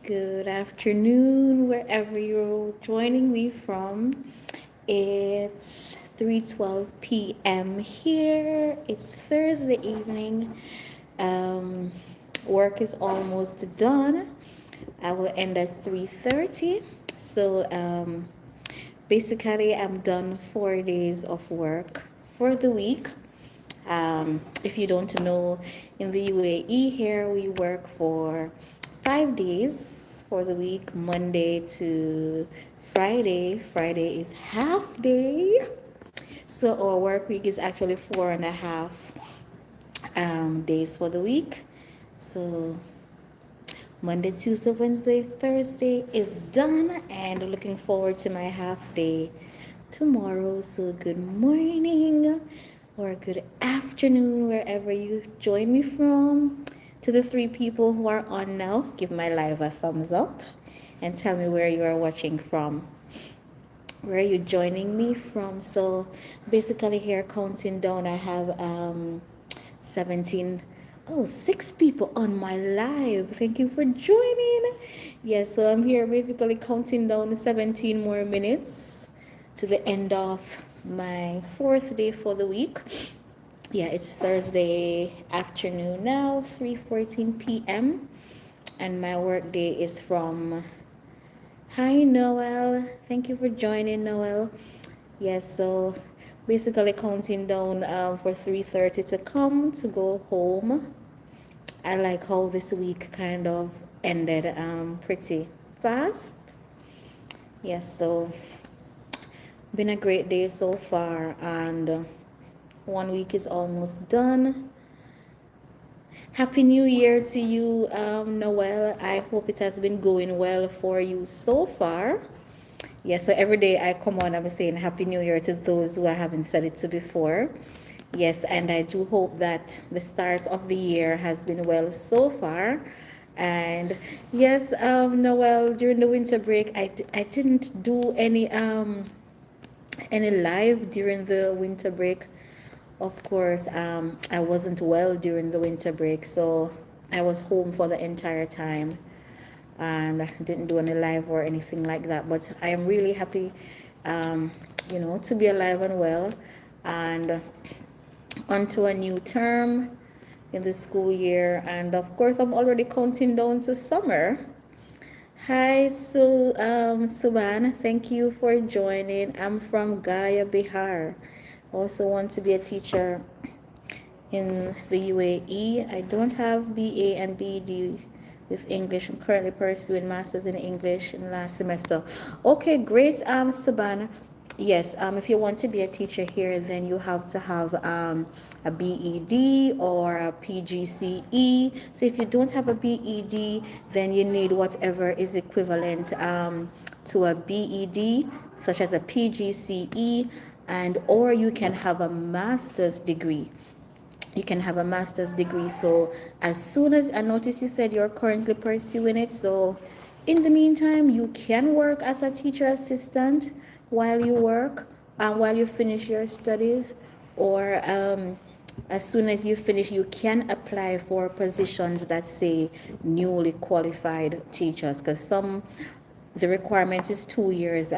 Good afternoon, wherever you're joining me from. It's 3:12 p.m. here. It's Thursday evening. Um, Work is almost done. I will end at 3:30. So basically, I'm done 4 days of work for the week. If you don't know, in the UAE here, we work for 5 days for the week, Monday to Friday. Friday is half day. So our work week is actually 4.5 days for the week. So Monday, Tuesday, Wednesday, Thursday is done, and looking forward to my half day tomorrow. So good morning or good afternoon, wherever you join me from. To the three people who are on now, give my live a thumbs up and tell me where you are watching from. Where are you joining me from? So basically here counting down, I have 17, oh, 6 people on my live. Thank you for joining. Yes, so I'm here basically counting down 17 more minutes to the end of my fourth day for the week. Yeah, it's Thursday afternoon now, 3:14 p.m. and my work day is from... Hi, Noel. Thank you for joining, Noel. Yes, so basically counting down for 3:30 to come to go home. I like how this week kind of ended pretty fast. Yes, so been a great day so far, and 1 week is almost done. Happy New Year to you, Noel. I hope it has been going well for you so far. Yes, so every day I come on, I'm saying Happy New Year to those who I haven't said it to before. Yes, and I do hope that the start of the year has been well so far. And yes, Noel, during the winter break, I didn't do any live during the winter break. Of course, I wasn't well during the winter break, so I was home for the entire time and didn't do any live or anything like that. But I am really happy, to be alive and well, and onto a new term in the school year. And of course, I'm already counting down to summer. Hi, Suban. Thank you for joining. I'm from Gaya, Bihar. Also want to be a teacher in the UAE. I don't have BA and BEd with English. I'm currently pursuing Masters in English in last semester. Okay, great, Saban. Yes, if you want to be a teacher here, then you have to have a BEd or a PGCE. So if you don't have a BEd, then you need whatever is equivalent to a BEd, such as a PGCE, and or you can have a master's degree. You can have a master's degree. So as soon as I notice you said you're currently pursuing it, so in the meantime you can work as a teacher assistant while you work, while you finish your studies, or as soon as you finish, you can apply for positions that say newly qualified teachers, because the requirement is 2 years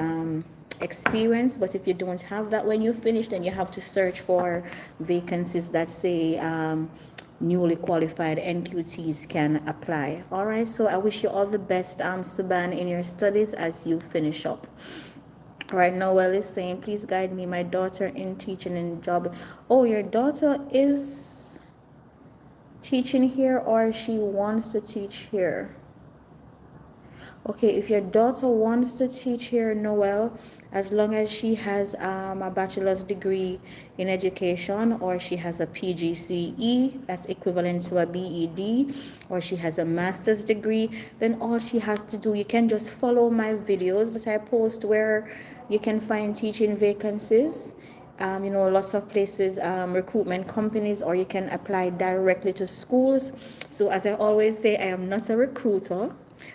experience. But if you don't have that when you finish, then you have to search for vacancies that say newly qualified NQTs can apply. All right, so I wish you all the best, Suban, in your studies as you finish up. All right, Noel is saying, please guide me, my daughter in teaching and job. Oh, your daughter is teaching here, or she wants to teach here? Okay, if your daughter wants to teach here, Noel, as long as she has a bachelor's degree in education, or she has a PGCE, that's equivalent to a BEd, or she has a master's degree, then all she has to do, you can just follow my videos that I post where you can find teaching vacancies. Lots of places, recruitment companies, or you can apply directly to schools. So as I always say, I am not a recruiter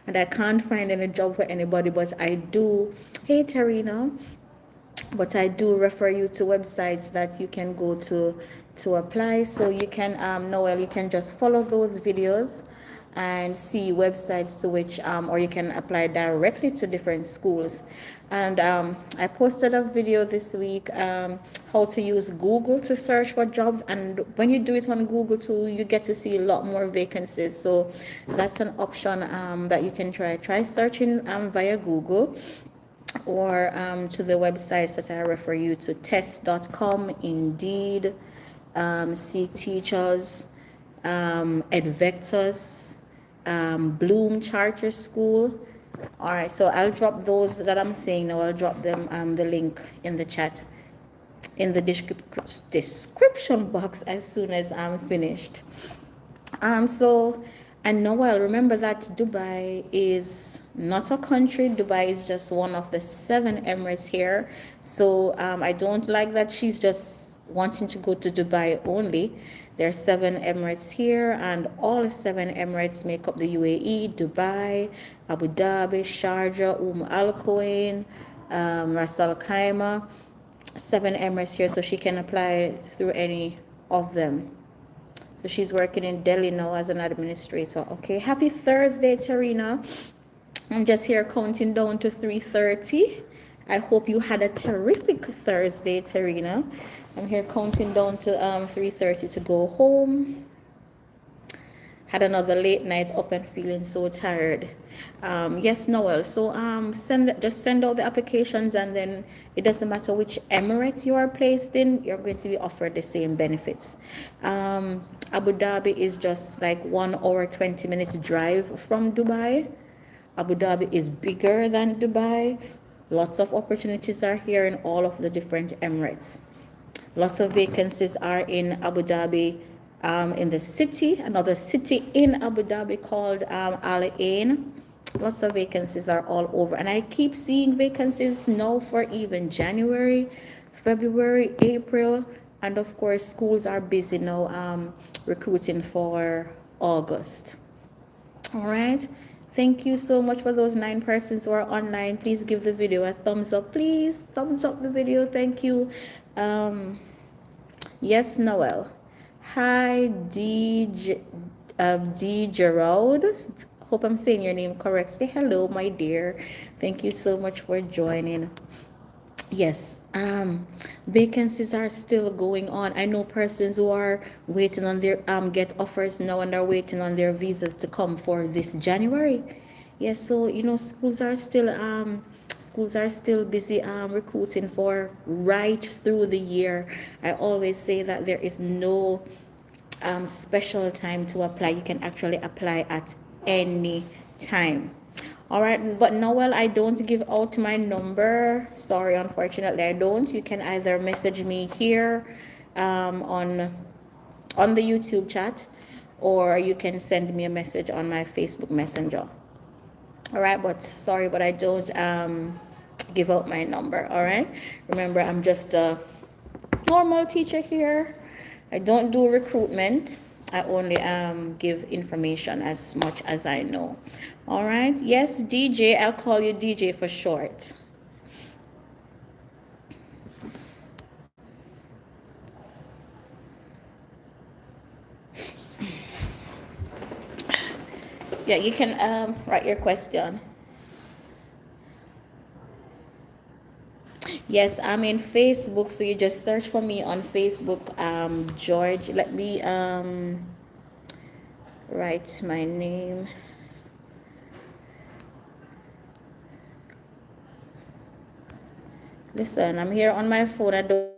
and I can't find any job for anybody, but I do, hey Tarina, but I do refer you to websites that you can go to apply. So you can, Noel, you can just follow those videos and see websites to which, or you can apply directly to different schools. And I posted a video this week, how to use Google to search for jobs. And when you do it on Google too, you get to see a lot more vacancies. So that's an option that you can try. Try searching via Google, or to the websites that I refer you to: test.com, Indeed, Seek Teachers, Advectus, Bloom Charter School. All right, so I'll drop those that I'm saying now. I'll drop them the link in the chat, in the description box, as soon as I'm finished. So, and Noel, remember that Dubai is not a country. Dubai is just one of the 7 Emirates here. So I don't like that she's just wanting to go to Dubai only. There are 7 Emirates here, and all 7 Emirates make up the UAE: Dubai, Abu Dhabi, Sharjah, Al Quwain, Ras Al Khaimah. 7 Emirates here, so she can apply through any of them. So she's working in Delhi now as an administrator. Okay, happy Thursday, Tarina. I'm just here counting down to 3:30. I hope you had a terrific Thursday, Tarina. I'm here counting down to 3:30 to go home. Had another late night up and feeling so tired. Yes, Noel. So just send out the applications, and then it doesn't matter which emirate you are placed in, you're going to be offered the same benefits. Abu Dhabi is just like 1 hour 20 minutes drive from Dubai. Abu Dhabi is bigger than Dubai. Lots of opportunities are here in all of the different emirates. Lots of vacancies are in Abu Dhabi, in the city, another city in Abu Dhabi called Al Ain. Lots of vacancies are all over, and I keep seeing vacancies now for even January, February, April, and of course schools are busy now recruiting for August. All right, thank you so much for those 9 persons who are online. Please give the video a thumbs up. Please thumbs up the video. Thank you. Yes, Noel. Hi, D. Gerald. Hope I'm saying your name correctly. Hello, my dear. Thank you so much for joining. Yes, vacancies are still going on. I know persons who are waiting on their get offers now, and are waiting on their visas to come for this January. Yes, so schools are still busy recruiting for right through the year. I always say that there is no special time to apply. You can actually apply at any time. All right, but Noel, I don't give out my number. Sorry, unfortunately, I don't. You can either message me here on the YouTube chat, or you can send me a message on my Facebook Messenger. All right, but sorry, but I don't give out my number. All right, remember, I'm just a normal teacher here. I don't do recruitment. I only give information as much as I know. All right. Yes, DJ. I'll call you DJ for short. Yeah, you can write your question. Yes, I'm in Facebook, so you just search for me on Facebook, George. Let me write my name. Listen, I'm here on my phone. I don't.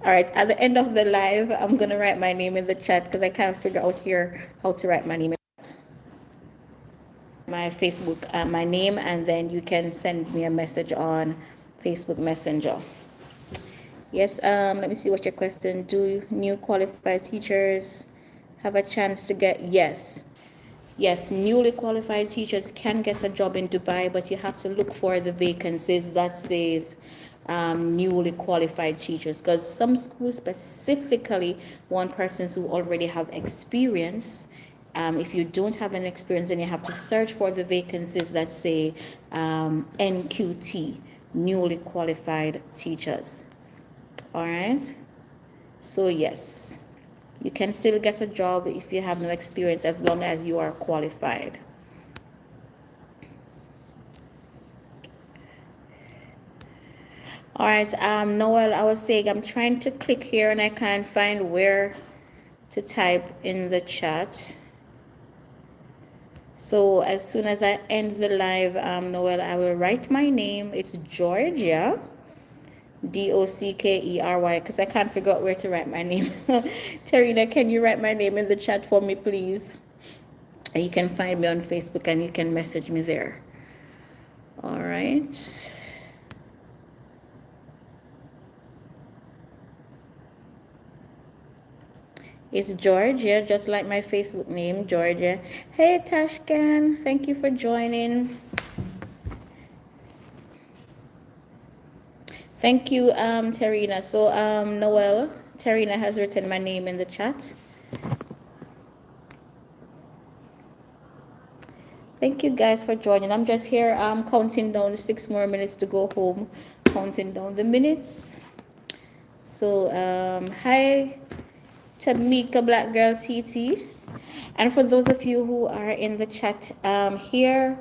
All right, at the end of the live, I'm gonna write my name in the chat because I can't figure out here how to write my name. My Facebook, my name, and then you can send me a message on Facebook Messenger. Yes, let me see what your question. Do new qualified teachers have a chance to get? Yes, newly qualified teachers can get a job in Dubai, but you have to look for the vacancies that says newly qualified teachers, because some schools specifically want persons who already have experience. If you don't have an experience, then you have to search for the vacancies that say NQT. newly qualified teachers. All right. So yes, you can still get a job if you have no experience as long as you are qualified. All right, Noel, I was saying I'm trying to click here and I can't find where to type in the chat. So as soon as I end the live, Noel, I will write my name. It's Georgia, Dockery, because I can't figure out where to write my name. Tarina, can you write my name in the chat for me, please? And you can find me on Facebook and you can message me there. All right. It's Georgia, just like my Facebook name, Georgia. Hey, Tashkan, thank you for joining. Thank you, Tarina. So, Noel, Tarina has written my name in the chat. Thank you guys for joining. I'm just here counting down 6 more minutes to go home, counting down the minutes. So, hi, Tamika Black Girl TT. And for those of you who are in the chat here,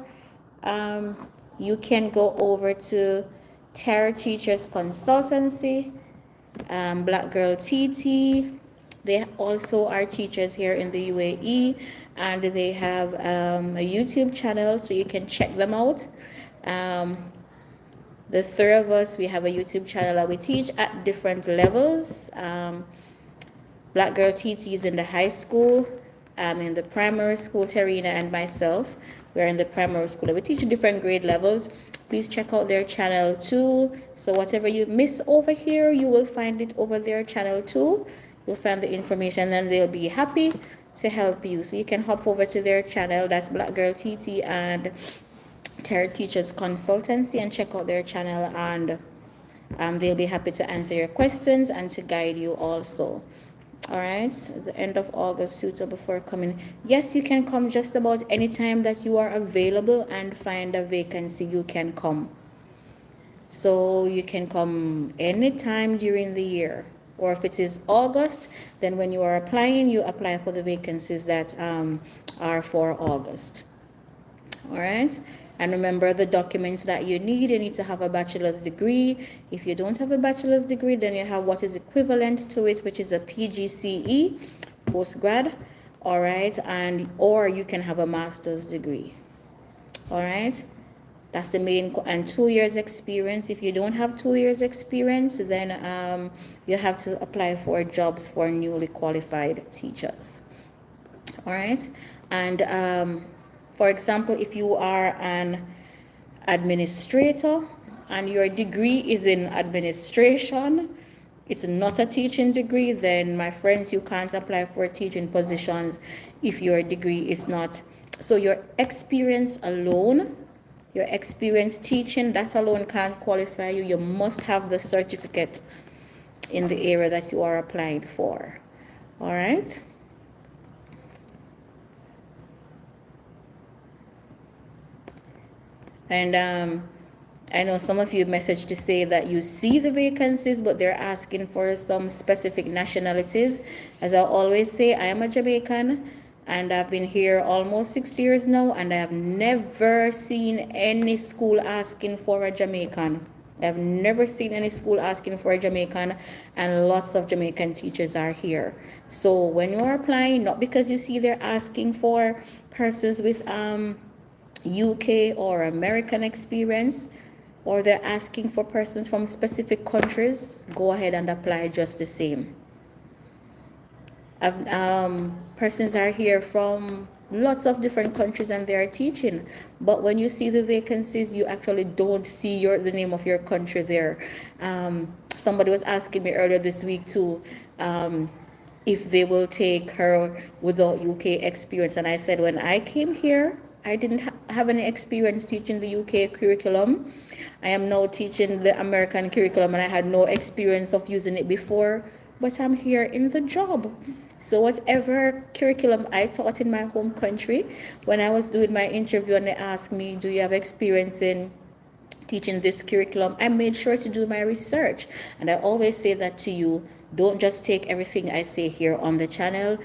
you can go over to Terror Teachers Consultancy, Black Girl TT. They also are teachers here in the UAE, and they have a YouTube channel, so you can check them out. The three of us, we have a YouTube channel that we teach at different levels. Black Girl TT is in the high school, in the primary school, Tarina and myself. We're in the primary school. We teach different grade levels. Please check out their channel too. So whatever you miss over here, you will find it over their channel too. You'll find the information and they'll be happy to help you. So you can hop over to their channel. That's Black Girl TT and Terror Teachers Consultancy, and check out their channel, and they'll be happy to answer your questions and to guide you also. All right, so the end of August, suitable for coming. Yes, you can come just about any time that you are available and find a vacancy, you can come. So you can come anytime during the year. Or if it is August, then when you are applying, you apply for the vacancies that are for August. All right. And remember the documents that you need to have a bachelor's degree. If you don't have a bachelor's degree, then you have what is equivalent to it, which is a PGCE, postgrad. All right. Or you can have a master's degree. All right. That's the main, and 2 years experience. If you don't have 2 years experience, then you have to apply for jobs for newly qualified teachers. All right. And for example, if you are an administrator and your degree is in administration, it's not a teaching degree, then my friends, you can't apply for teaching positions if your degree is not. So your experience alone, your experience teaching, that alone can't qualify you. You must have the certificate in the area that you are applying for. All right. And I know some of you messaged to say that you see the vacancies, but they're asking for some specific nationalities. As I always say, I am a Jamaican, and I've been here almost 6 years now, and I have never seen any school asking for a Jamaican. I've never seen any school asking for a Jamaican, and lots of Jamaican teachers are here. So when you are applying, not because you see they're asking for persons with UK or American experience, or they're asking for persons from specific countries, go ahead and apply just the same. Persons are here from lots of different countries and they are teaching, but when you see the vacancies, you actually don't see the name of your country there. Somebody was asking me earlier this week too, if they will take her without UK experience, and I said when I came here, I didn't have any experience teaching the UK curriculum. I am now teaching the American curriculum, and I had no experience of using it before, but I'm here in the job. So whatever curriculum I taught in my home country, when I was doing my interview and they asked me, do you have experience in teaching this curriculum, I made sure to do my research. And I always say that to you, don't just take everything I say here on the channel.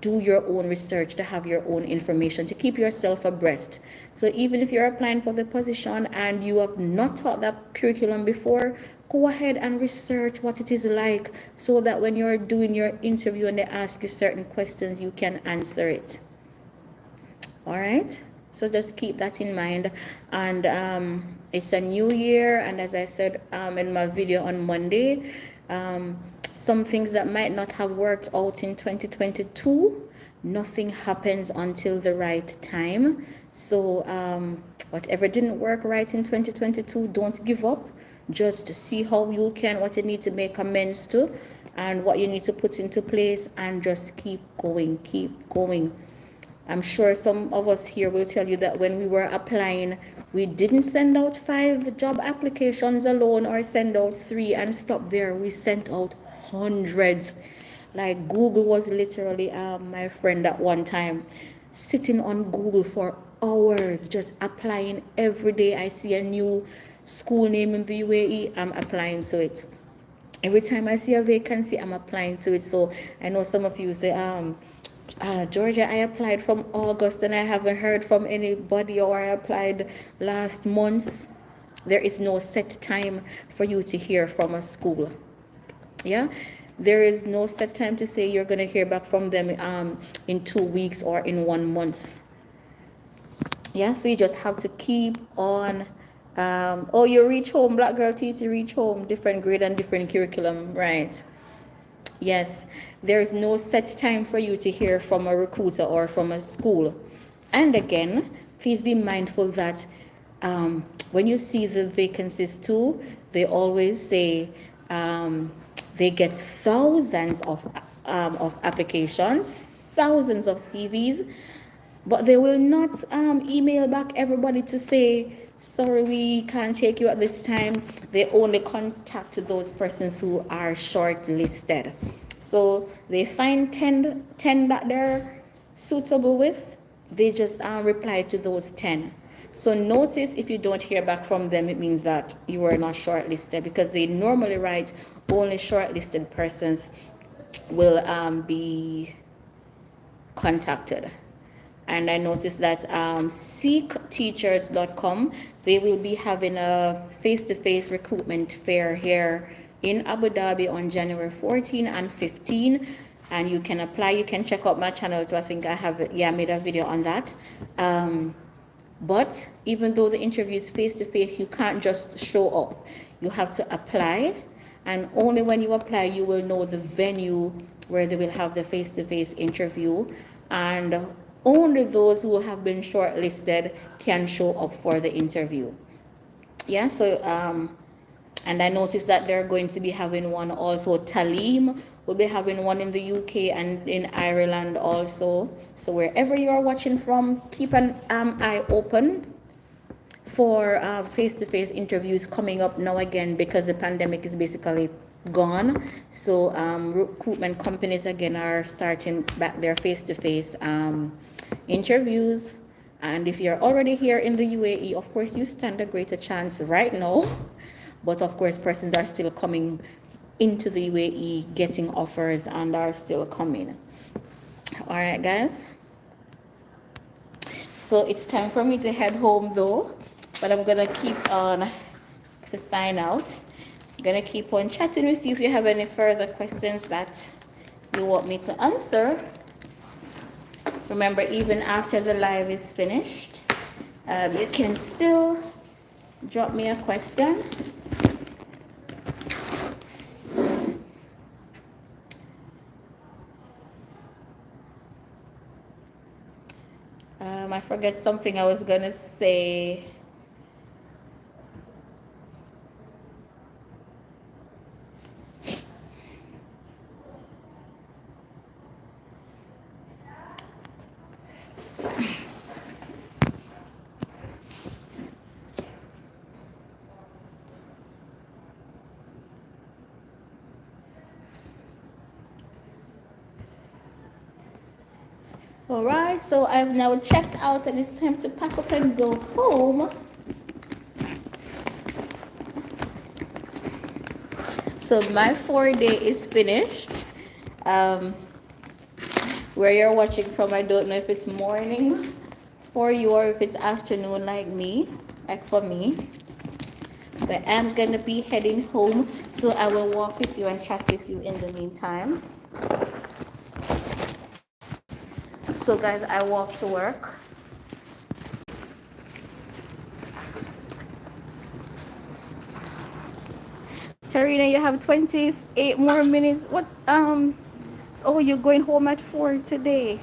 Do your own research to have your own information, to keep yourself abreast. So even if you're applying for the position and you have not taught that curriculum before, go ahead and research what it is like, so that when you're doing your interview and they ask you certain questions, you can answer it. All right, so just keep that in mind. And it's a new year, and as I said in my video on Monday, some things that might not have worked out in 2022, nothing happens until the right time. So whatever didn't work right in 2022, don't give up. Just see how you can, what you need to make amends to, and what you need to put into place, and just keep going, keep going. I'm sure some of us here will tell you that when we were applying, we didn't send out 5 job applications alone, or send out 3 and stop there. We sent out hundreds. Like Google was literally my friend at one time, sitting on Google for hours, just applying every day. I see a new school name in the UAE, I'm applying to it. Every time I see a vacancy, I'm applying to it. So I know some of you say, Georgia, I applied from August and I haven't heard from anybody, or I applied last month. There is no set time for you to hear from a school. Yeah, there is no set time to say you're going to hear back from them in 2 weeks or in 1 month. Yeah, so you just have to keep on. Oh, you reach home, Black Girl TT, reach home, different grade and different curriculum, right? Yes, there is no set time for you to hear from a recruiter or from a school. And again, please be mindful that when you see the vacancies too, they always say they get thousands of applications, thousands of CVs, but they will not email back everybody to say, sorry, we can't take you at this time. They only contact those persons who are shortlisted. So they find 10 that they're suitable with. They just reply to those 10. So notice if you don't hear back from them, it means that you are not shortlisted, because they normally write only shortlisted persons will be contacted. And I noticed that seekteachers.com, they will be having a face-to-face recruitment fair here in Abu Dhabi on January 14 and 15. And you can apply. You can check out my channel too. I think I have, I made a video on that. But even though the interview is face-to-face, you can't just show up. You have to apply. And only when you apply, you will know the venue where they will have the face-to-face interview. And only those who have been shortlisted can show up for the interview. Yeah, so, and I noticed that they're going to be having one also. Talim will be having one in the UK and in Ireland also. So wherever you're watching from, keep an eye open for face-to-face interviews coming up now again, because the pandemic is basically gone. So recruitment companies again are starting back their face-to-face interviews. And if you're already here in the UAE, of course you stand a greater chance right now. But of course persons are still coming into the UAE, getting offers, and are still coming. All right, guys. So it's time for me to head home though, but I'm gonna keep on to sign out. I'm gonna keep on chatting with you if you have any further questions that you want me to answer. Remember, even after the live is finished, you can still drop me a question. I forget something I was gonna say. All right, so I've now checked out and it's time to pack up and go home. So my 4 day is finished. Um, where you're watching from, I don't know if it's morning for you or if it's afternoon like me, like for me. But I'm gonna be heading home, so I will walk with you and chat with you in the meantime. So guys, I walk to work. Tarina, you have 28 more minutes. What oh, you're going home at 4 today.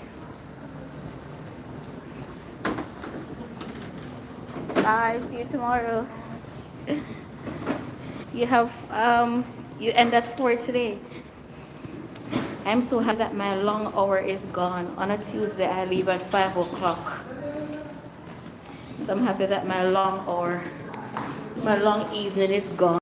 Bye, see you tomorrow. You have you end at 4 today. I'm so happy that my long hour is gone. On a Tuesday I leave at 5 o'clock. So I'm happy that my long hour, my long evening is gone.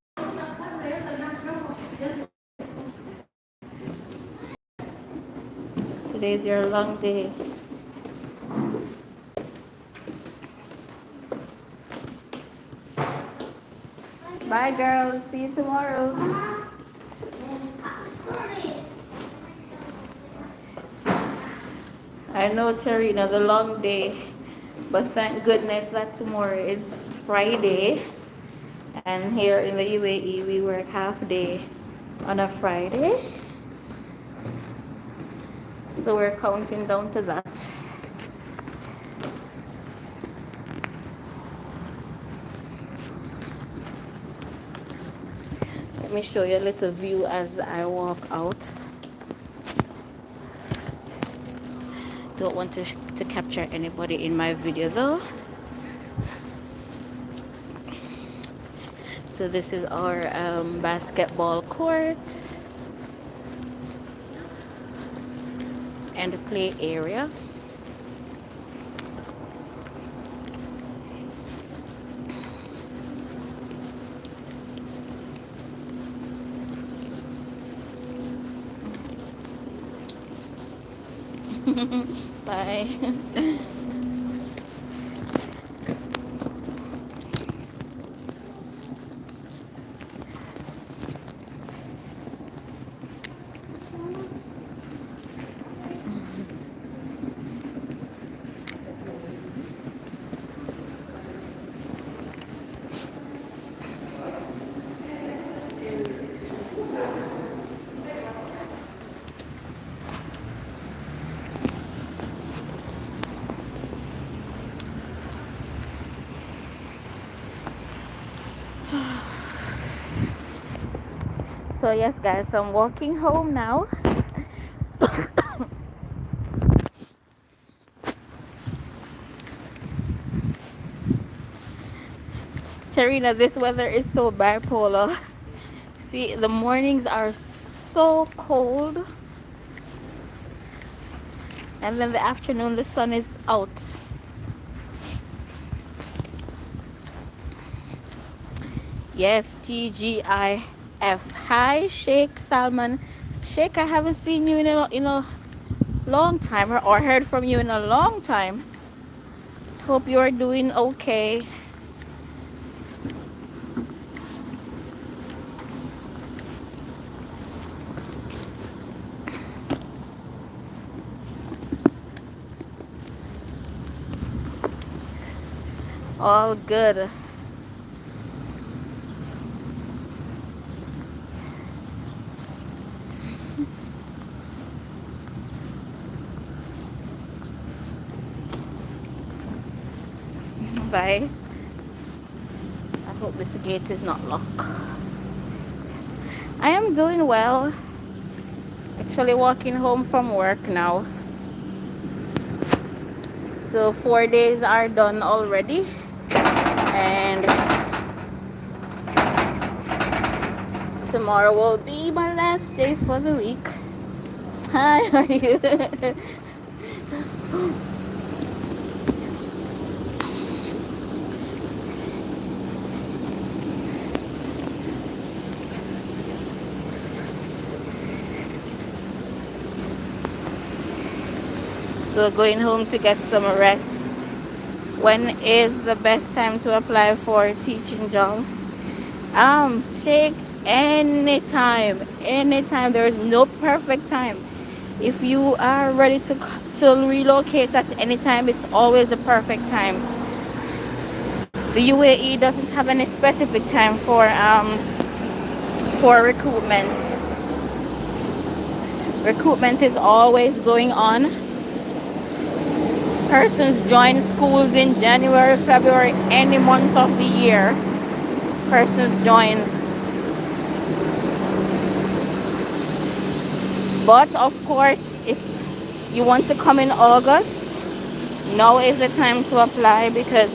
Today's your long day. Bye girls, see you tomorrow. I know, Tarina, the long day, but thank goodness that tomorrow is Friday, and here in the UAE we work half day on a Friday, so we're counting down to that. Let me show you a little view as I walk out. Don't want to capture anybody in my video though. So this is our basketball court and the play area. Bye. So yes guys, I'm walking home now. Serena, this weather is so bipolar. See, the mornings are so cold, and then the afternoon the sun is out. Yes, TGIF. Hi, Sheikh Salman. Sheikh, I haven't seen you in a long time, or heard from you in a long time. Hope you are doing okay. All good. Bye. I hope this gate is not locked. I am doing well. Actually walking home from work now. So 4 days are done already. And tomorrow will be my last day for the week. Hi, how are you? So going home to get some rest. When is the best time to apply for a teaching job? Sheikh, Anytime. There is no perfect time. If you are ready to relocate at any time, it's always the perfect time. The UAE doesn't have any specific time for recruitment. Recruitment is always going on. Persons join schools in January, February, any month of the year. Persons join. But of course, if you want to come in August, now is the time to apply, because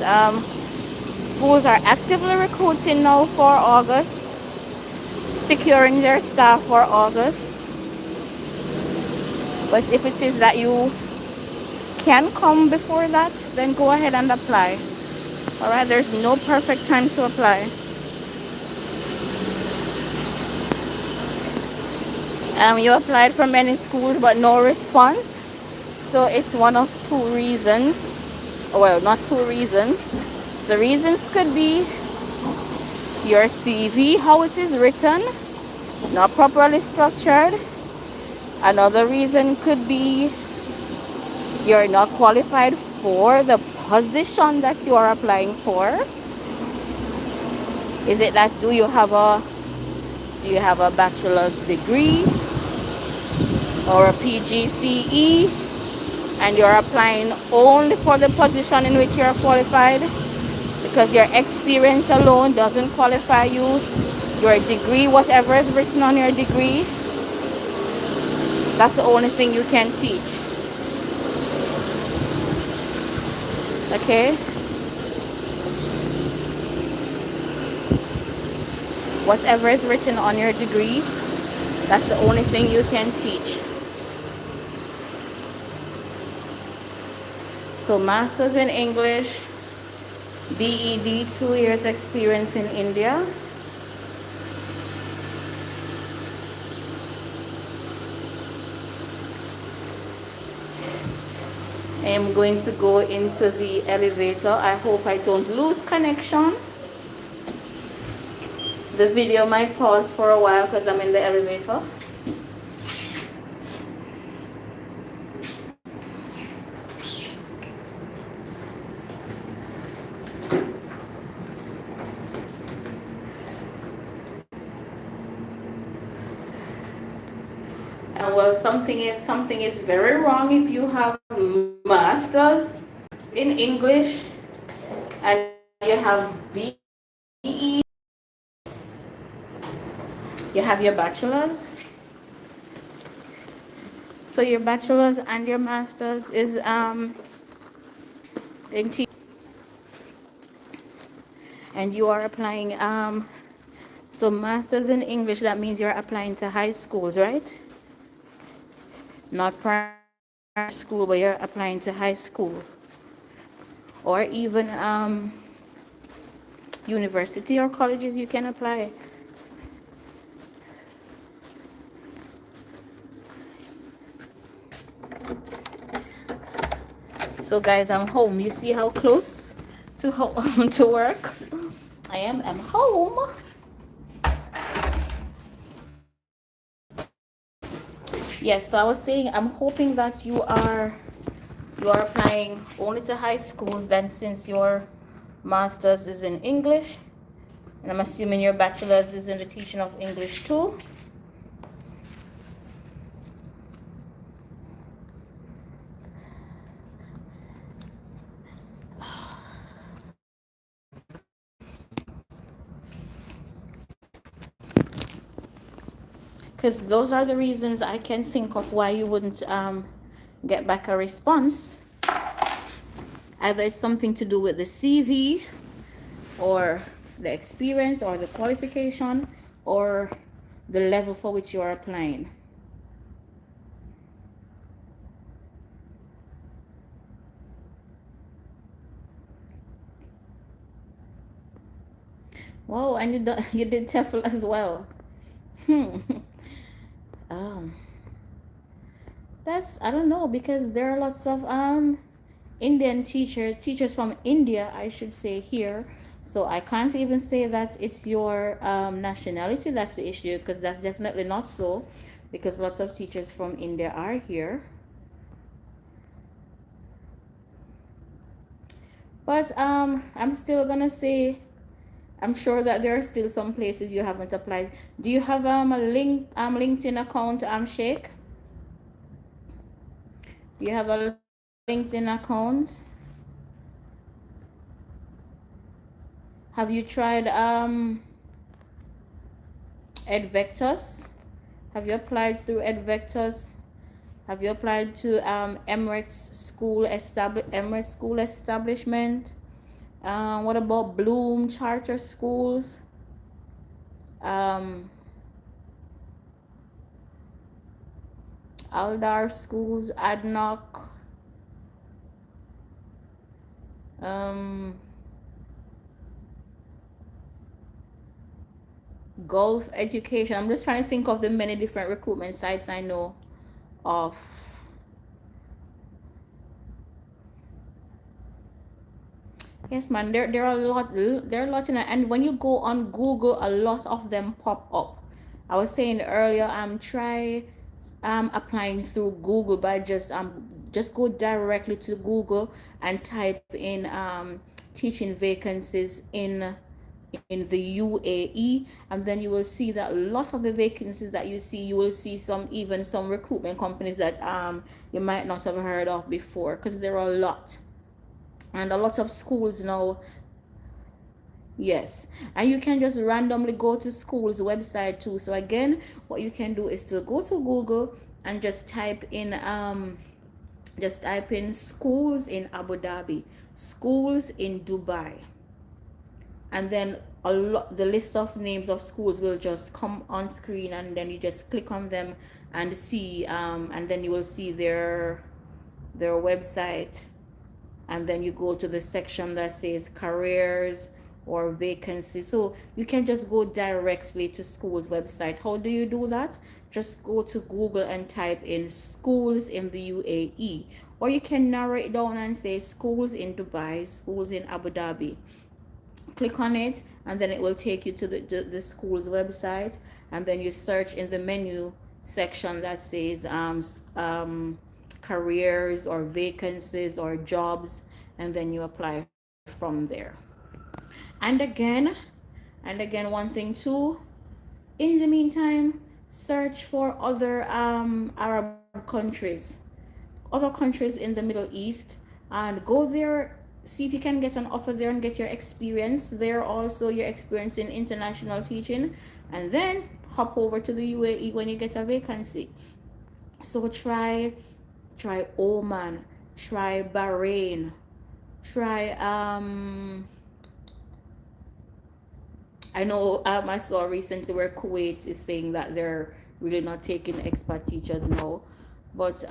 schools are actively recruiting now for August, securing their staff for August. But if it is that you can come before that, then go ahead and apply. All right, there's no perfect time to apply. You applied for many schools but no response. So it's one of two reasons. Well, not two reasons. The reasons could be your CV, how it is written, not properly structured. Another reason could be you're not qualified for the position that you are applying for. Is it that do you have a bachelor's degree or a PGCE and you're applying only for the position in which you're qualified, because your experience alone doesn't qualify you? Your degree, whatever is written on your degree, that's the only thing you can teach. Okay? Whatever is written on your degree, that's the only thing you can teach. So Masters in English, BEd, 2 years experience in India. I am going to go into the elevator. I hope I don't lose connection. The video might pause for a while because I'm in the elevator. And well, something is very wrong if you have masters in English and you have BE, you have your bachelor's. So your bachelor's and your master's is in teaching, and you are applying so masters in English, that means you're applying to high schools, right? Not primary school, but you're applying to high school, or even university or colleges. You can apply. So guys, I'm home. You see how close to home to work I am? I'm home. Yes, so I was saying, I'm hoping that you are applying only to high schools then, since your master's is in English, and I'm assuming your bachelor's is in the teaching of English too. Because those are the reasons I can think of why you wouldn't get back a response. Either it's something to do with the CV, or the experience, or the qualification, or the level for which you are applying. Whoa, and you did TEFL as well. That's, I don't know, because there are lots of Indian teachers from India, I should say, here. So I can't even say that it's your nationality that's the issue, because that's definitely not so, because lots of teachers from India are here. But I'm still gonna say, I'm sure that there are still some places you haven't applied. Do you have a LinkedIn account, Sheikh? Do you have a LinkedIn account? Have you tried EdVectus? Have you applied through EdVectus? Have you applied to Emirates School Establishment? What about Bloom Charter Schools? Um, Aldar Schools, ADNOC, um, Gulf Education. I'm just trying to think of the many different recruitment sites I know of. Yes, man. There are a lot. There are lots in it, and when you go on Google, a lot of them pop up. I was saying earlier, try applying through Google by just go directly to Google and type in teaching vacancies in the UAE, and then you will see that lots of the vacancies that you see, you will see some recruitment companies that you might not have heard of before, because there are a lot. And a lot of schools now, yes, and you can just randomly go to school's website too. So again, what you can do is to go to Google and just type in schools in Abu Dhabi, schools in Dubai, and then the list of names of schools will just come on screen, and then you just click on them and see, and then you will see their website, and then you go to the section that says careers or vacancies. So you can just go directly to school's website. How do you do that? Just go to Google and type in schools in the UAE, or you can narrow it down and say schools in Dubai, schools in Abu Dhabi. Click on it, and then it will take you to the school's website, and then you search in the menu section that says careers or vacancies or jobs, and then you apply from there. And again and again, one thing too, in the meantime, search for other Arab countries, other countries in the Middle East, and go there, see if you can get an offer there and get your experience there, also your experience in international teaching, and then hop over to the UAE when you get a vacancy. So try Oman, try Bahrain, try I know I saw recently where Kuwait is saying that they're really not taking expat teachers now, but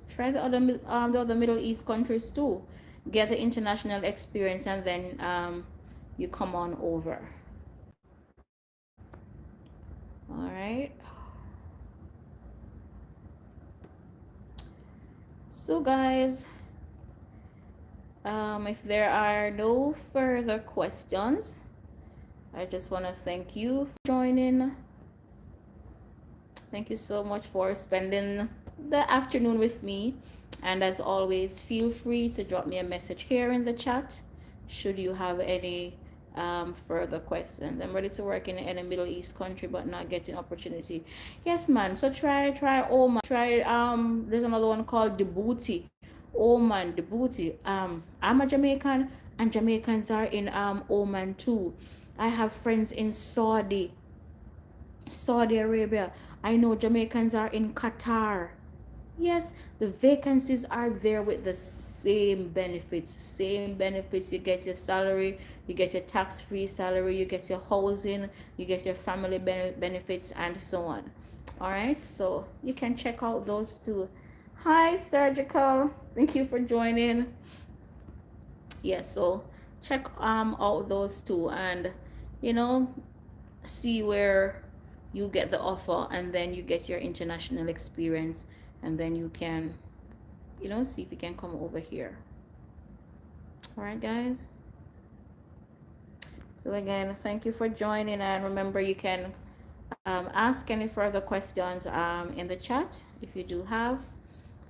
try the other Middle East countries too. Get the international experience, and then you come on over. All right. So guys, if there are no further questions, I just want to thank you for joining. Thank you so much for spending the afternoon with me. And as always, feel free to drop me a message here in the chat should you have any further questions. I'm ready to work in any Middle East country but not getting opportunity. Yes, man. So try Oman. Try there's another one called Djibouti. Oman, Djibouti. I'm a Jamaican, and Jamaicans are in Oman too. I have friends in Saudi Arabia. I know Jamaicans are in Qatar. Yes, the vacancies are there with the same benefits. Same benefits. You get your salary, you get your tax-free salary, you get your housing, you get your family benefits, and so on. All right, so you can check out those two. Hi, Surgical. Thank you for joining. Yes, so check out those two, and you know, see where you get the offer, and then you get your international experience, and then you can see if you can come over here. All right, guys. So again, thank you for joining, and remember you can ask any further questions in the chat if you do have.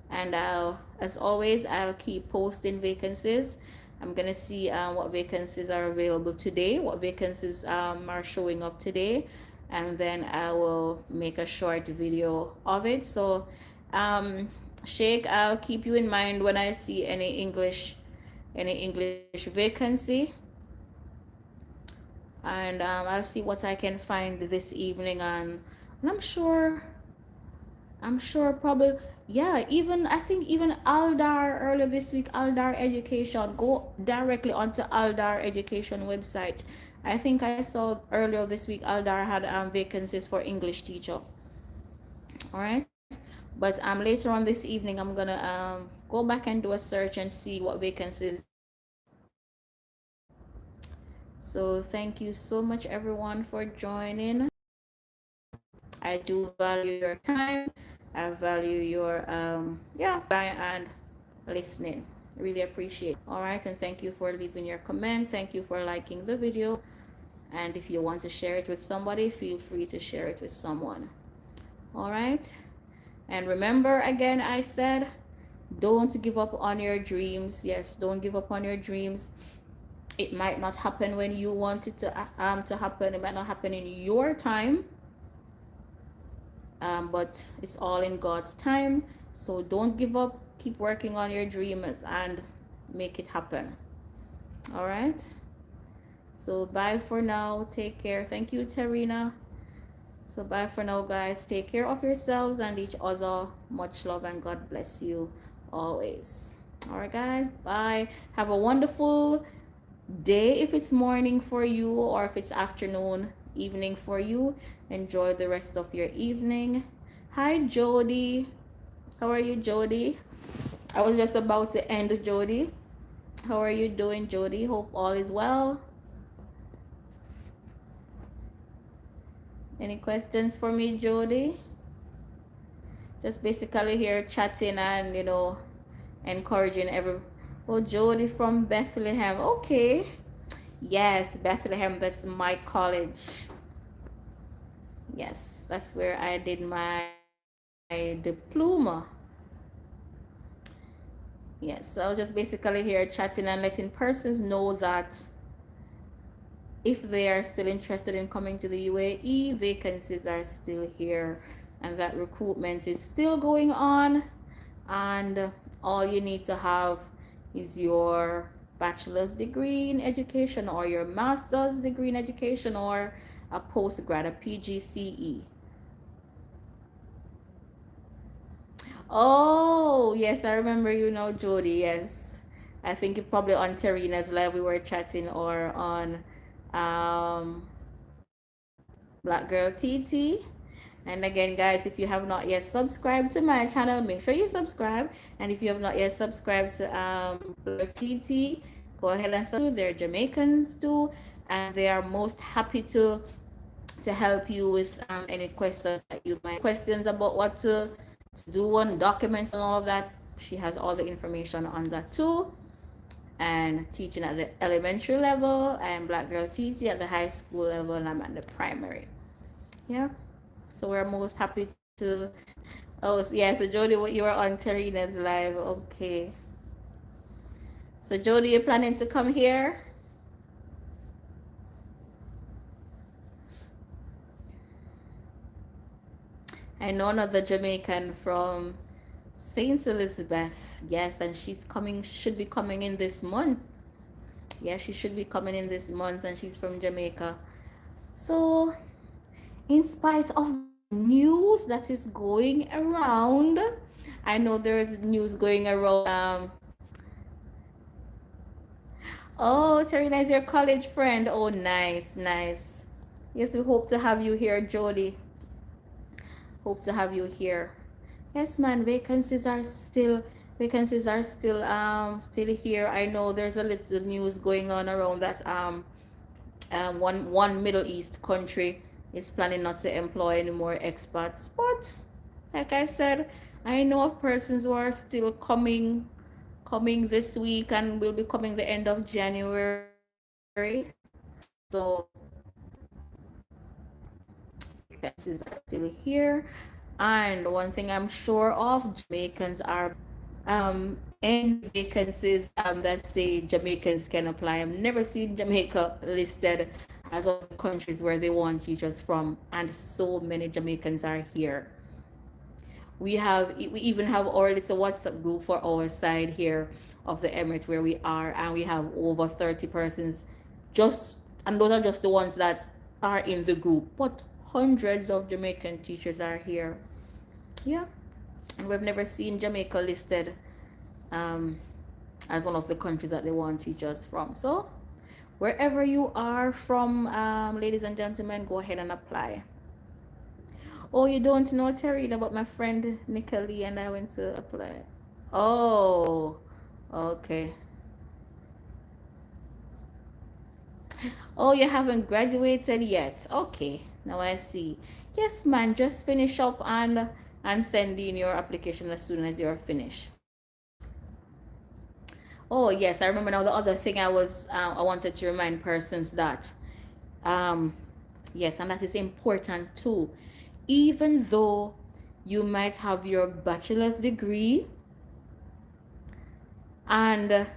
And as always, I'll keep posting vacancies. I'm gonna see what vacancies are available today, what vacancies are showing up today, and then I will make a short video of it. So Sheikh, I'll keep you in mind when I see any English vacancy, and I'll see what I can find this evening. And I'm sure probably, yeah, even I think even Aldar earlier this week, Aldar Education, go directly onto Aldar Education website. I think I saw earlier this week Aldar had vacancies for English teacher. All right. But later on this evening I'm gonna go back and do a search and see what vacancies there are. So thank you so much everyone for joining. I do value your time. I value your and listening. Really appreciate. All right, and thank you for leaving your comment. Thank you for liking the video. And if you want to share it with somebody, feel free to share it with someone. All right. And remember, again, I said, don't give up on your dreams. Yes, don't give up on your dreams. It might not happen when you want it to happen. It might not happen in your time. But it's all in God's time. So don't give up. Keep working on your dreams and make it happen. All right. So bye for now. Take care. Thank you, Tarina. So bye for now, guys. Take care of yourselves and each other. Much love and God bless you always. All right, guys. Bye. Have a wonderful day if it's morning for you, or if it's afternoon, evening for you. Enjoy the rest of your evening. Hi, Jody. How are you, Jody? I was just about to end, Jody. How are you doing, Jody? Hope all is well. Any questions for me, Jody? Just basically here chatting and, encouraging every. Oh, Jody from Bethlehem. Okay. Yes, Bethlehem. That's my college. Yes, that's where I did my diploma. Yes, so I was just basically here chatting and letting persons know that if they are still interested in coming to the UAE, vacancies are still here and that recruitment is still going on. And all you need to have is your bachelor's degree in education or your master's degree in education or a postgrad, a PGCE. Oh, yes, I remember Jody. Yes. I think it probably on Tarina's live we were chatting, or on Black Girl TT. And again, guys, if you have not yet subscribed to my channel, make sure you subscribe. And if you have not yet subscribed to Black Girl TT, go ahead and subscribe. They're Jamaicans too, and they are most happy to help you with any questions that you might questions about what to do on documents and all of that. She has all the information on that too. And teaching at the elementary level, and Black Girl TT at the high school level, and I'm at the primary. Yeah. So we're most happy to. Oh, yeah. So Jody, you were on Tarina's live. Okay. So Jody, you're planning to come here? I know another Jamaican from Saint Elizabeth. Yes, and should be coming in this month. Yeah, she should be coming in this month, and she's from Jamaica. So, in spite of news that is going around, I know there is news going around. Oh, Tarina is your college friend. Oh, nice, nice. Yes, we hope to have you here, Jody. Hope to have you here. Yes, man. Vacancies are still here. I know there's a little news going on around that one Middle East country is planning not to employ any more expats. But like I said, I know of persons who are still coming this week and will be coming the end of January. So So vacancies are still here. And one thing I'm sure of, Jamaicans are any vacancies that say Jamaicans can apply. I've never seen Jamaica listed as one of the countries where they want teachers from, and so many Jamaicans are here. We even have our little WhatsApp group for our side here of the Emirate where we are, and we have over 30 persons just, and those are just the ones that are in the group, but hundreds of Jamaican teachers are here. Yeah, and we've never seen Jamaica listed um, as one of the countries that they want teachers from. So wherever you are from, ladies and gentlemen, go ahead and apply. Oh, you don't know, Terry, about my friend Nicole and I went to apply. Oh, okay. Oh, you haven't graduated yet. Okay, now I see. Yes, man, just finish up and send in your application as soon as you're finished. Oh, yes, I remember now the other thing I wanted to remind persons that um yes, and that is important too. Even though you might have your bachelor's degree and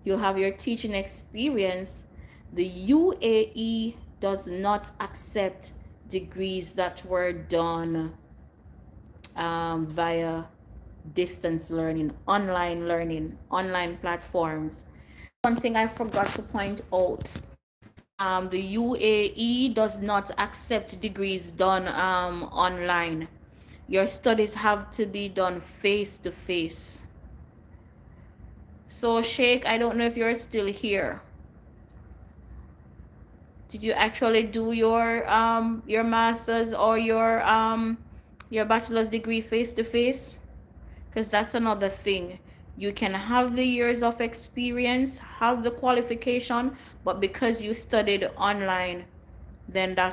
you have your teaching experience, the UAE does not accept degrees that were done via distance learning, online platforms. One thing I forgot to point out, the UAE does not accept degrees done online. Your studies have to be done face to face. So Sheikh, I don't know if you're still here. Did you actually do your master's or your bachelor's degree face to face? Because that's another thing. You can have the years of experience, have the qualification, but because you studied online, then the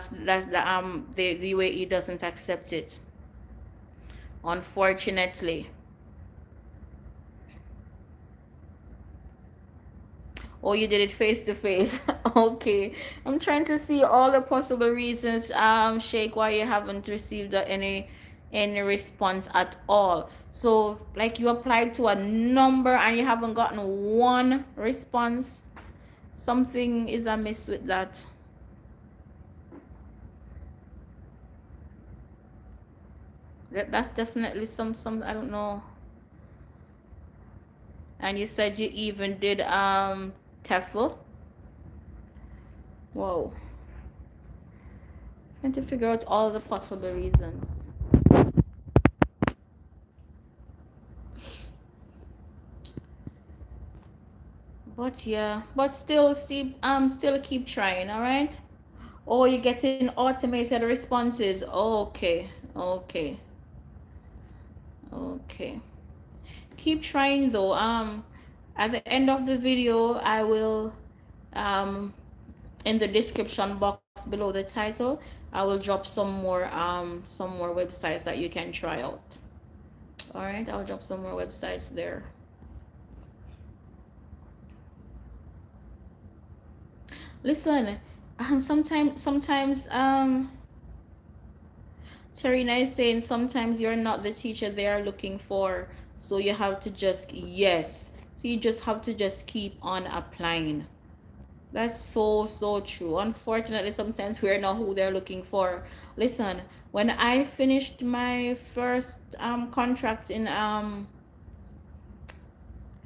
UAE doesn't accept it, unfortunately. Oh, you did it face to face. Okay, I'm trying to see all the possible reasons, Sheikh, why you haven't received any response at all. So like you applied to a number and you haven't gotten one response. Something is amiss with that. That's definitely some I don't know. And you said you even did TEFL. Whoa. Trying to figure out all the possible reasons. But yeah, but still keep trying, all right? Oh, you're getting automated responses. Okay, okay, okay. Keep trying though. At the end of the video, I will in the description box below the title, I will drop some more websites that you can try out. All right, I'll drop some more websites there. Listen, sometimes Tarina is saying sometimes you're not the teacher they are looking for, so you have to just, yes, so you just have to just keep on applying. That's so true. Unfortunately, sometimes we're not who they're looking for. Listen, when I finished my first contract in I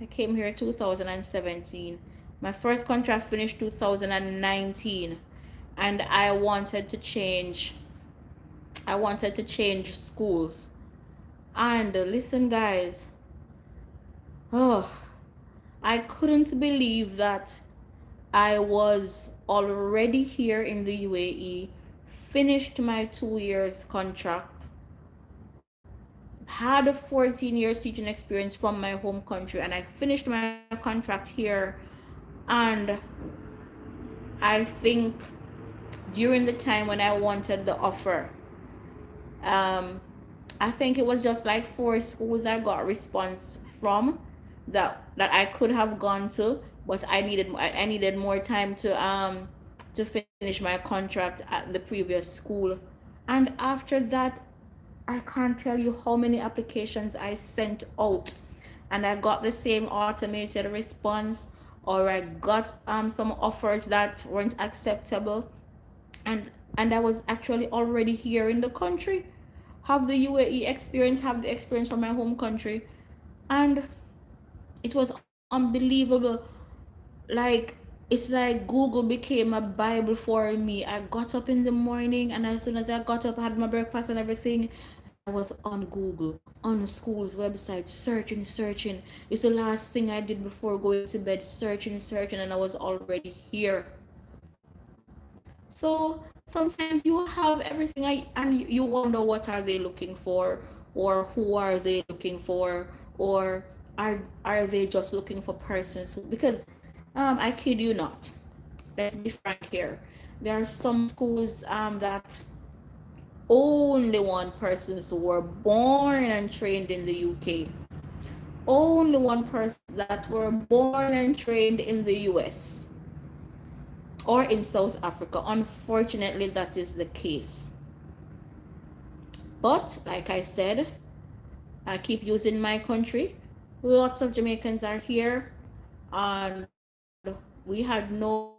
came here 2017. My first contract finished 2019, and I wanted to change schools. And listen guys, oh, I couldn't believe that I was already here in the UAE, finished my 2 years contract, had a 14 years teaching experience from my home country, and I finished my contract here. And I think during the time when I wanted the offer, I think it was just like 4 schools I got response from that I could have gone to, but I needed more time to to finish my contract at the previous school. And after that, I can't tell you how many applications I sent out, and I got the same automated response, or I got some offers that weren't acceptable, and I was actually already here in the country, have the UAE experience, have the experience from my home country, and it was unbelievable. Like, it's like Google became a Bible for me. I got up in the morning, and as soon as I got up, I had my breakfast and everything, I was on Google, on school's website, searching. It's the last thing I did before going to bed, searching, and I was already here. So sometimes you have everything, and you wonder, what are they looking for, or who are they looking for, or are they just looking for persons because I kid you not. Let's be frank here. There are some schools that only want persons who were born and trained in the UK. Only one person that were born and trained in the US or in South Africa. Unfortunately, that is the case. But like I said, I keep using my country. Lots of Jamaicans are here, and we had no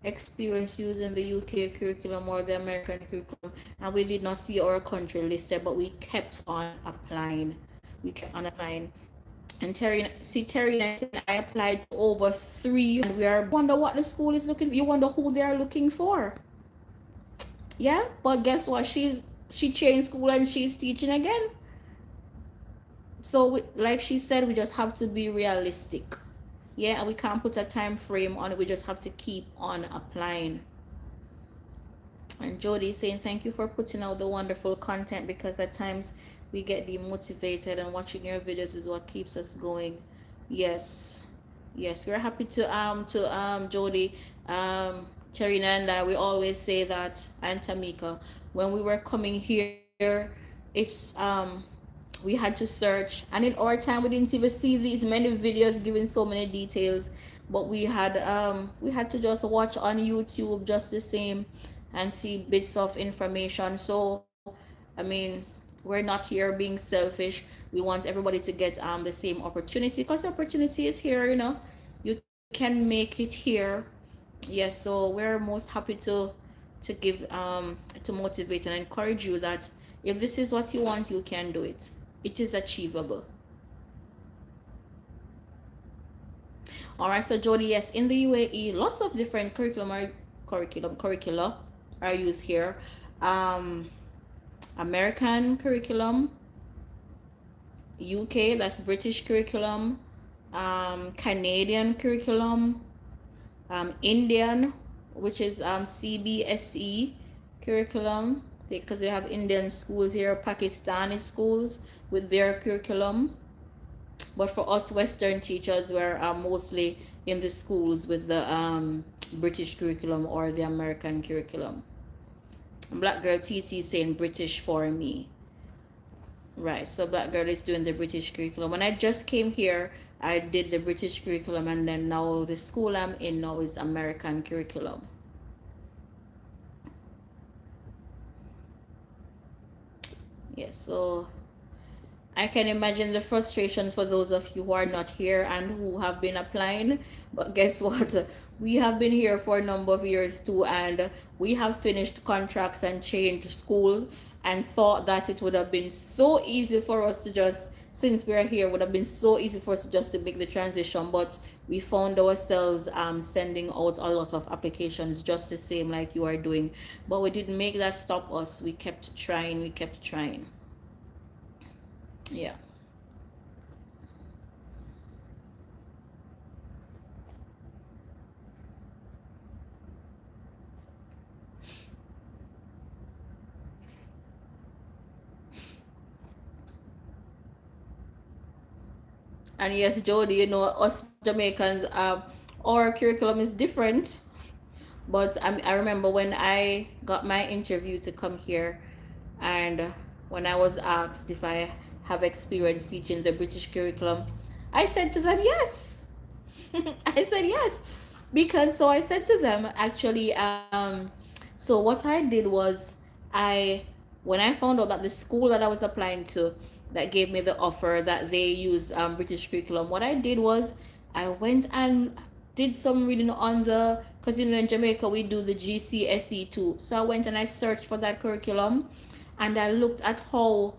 experience using the UK curriculum or the American curriculum, and we did not see our country listed, but we kept on applying. We kept on applying. And Terry and I applied to over 3, and we are wonder what the school is looking for. You wonder who they are looking for. Yeah, but guess what? She changed school and she's teaching again. So like she said, we just have to be realistic. Yeah, and we can't put a time frame on it. We just have to keep on applying. And Jody is saying thank you for putting out the wonderful content, because at times we get demotivated, and watching your videos is what keeps us going. Yes, yes, we're happy to Jody, Cherina and I. We always say that, and Tamika, when we were coming here, it's we had to search, and in our time we didn't even see these many videos giving so many details, but we had to just watch on YouTube just the same and see bits of information. So I mean, we're not here being selfish. We want everybody to get the same opportunity, because opportunity is here, you can make it here. Yes, so we're most happy to give to motivate and encourage you that if this is what you want, you can do it. It is achievable. All right, so Jody, yes, in the UAE, lots of different curricula are used here. American curriculum, UK, that's British curriculum, Canadian curriculum, Indian, which is CBSE curriculum, because they have Indian schools here, Pakistani schools with their curriculum. But for us Western teachers, we're mostly in the schools with the British curriculum or the American curriculum. Black Girl TT is saying British for me. Right, so Black Girl is doing the British curriculum. When I just came here, I did the British curriculum, and then now the school I'm in now is American curriculum. Yes, so I can imagine the frustration for those of you who are not here and who have been applying. But guess what? We have been here for a number of years too, and we have finished contracts and changed schools, and thought that it would have been so easy for us to just, since we're here, would have been so easy for us just to make the transition. But we found ourselves sending out a lot of applications just the same like you are doing. But we didn't make that stop us. We kept trying. Yeah. And yes, Jody, us Jamaicans, our curriculum is different. But I remember when I got my interview to come here, and when I was asked if I have experience teaching the British curriculum, I said to them yes. I said yes. Because so I said to them actually, so what I did was I when I found out that the school that I was applying to that gave me the offer that they use British curriculum, what I did was I went and did some reading on the, because in Jamaica we do the GCSE too, so I went and I searched for that curriculum, and I looked at how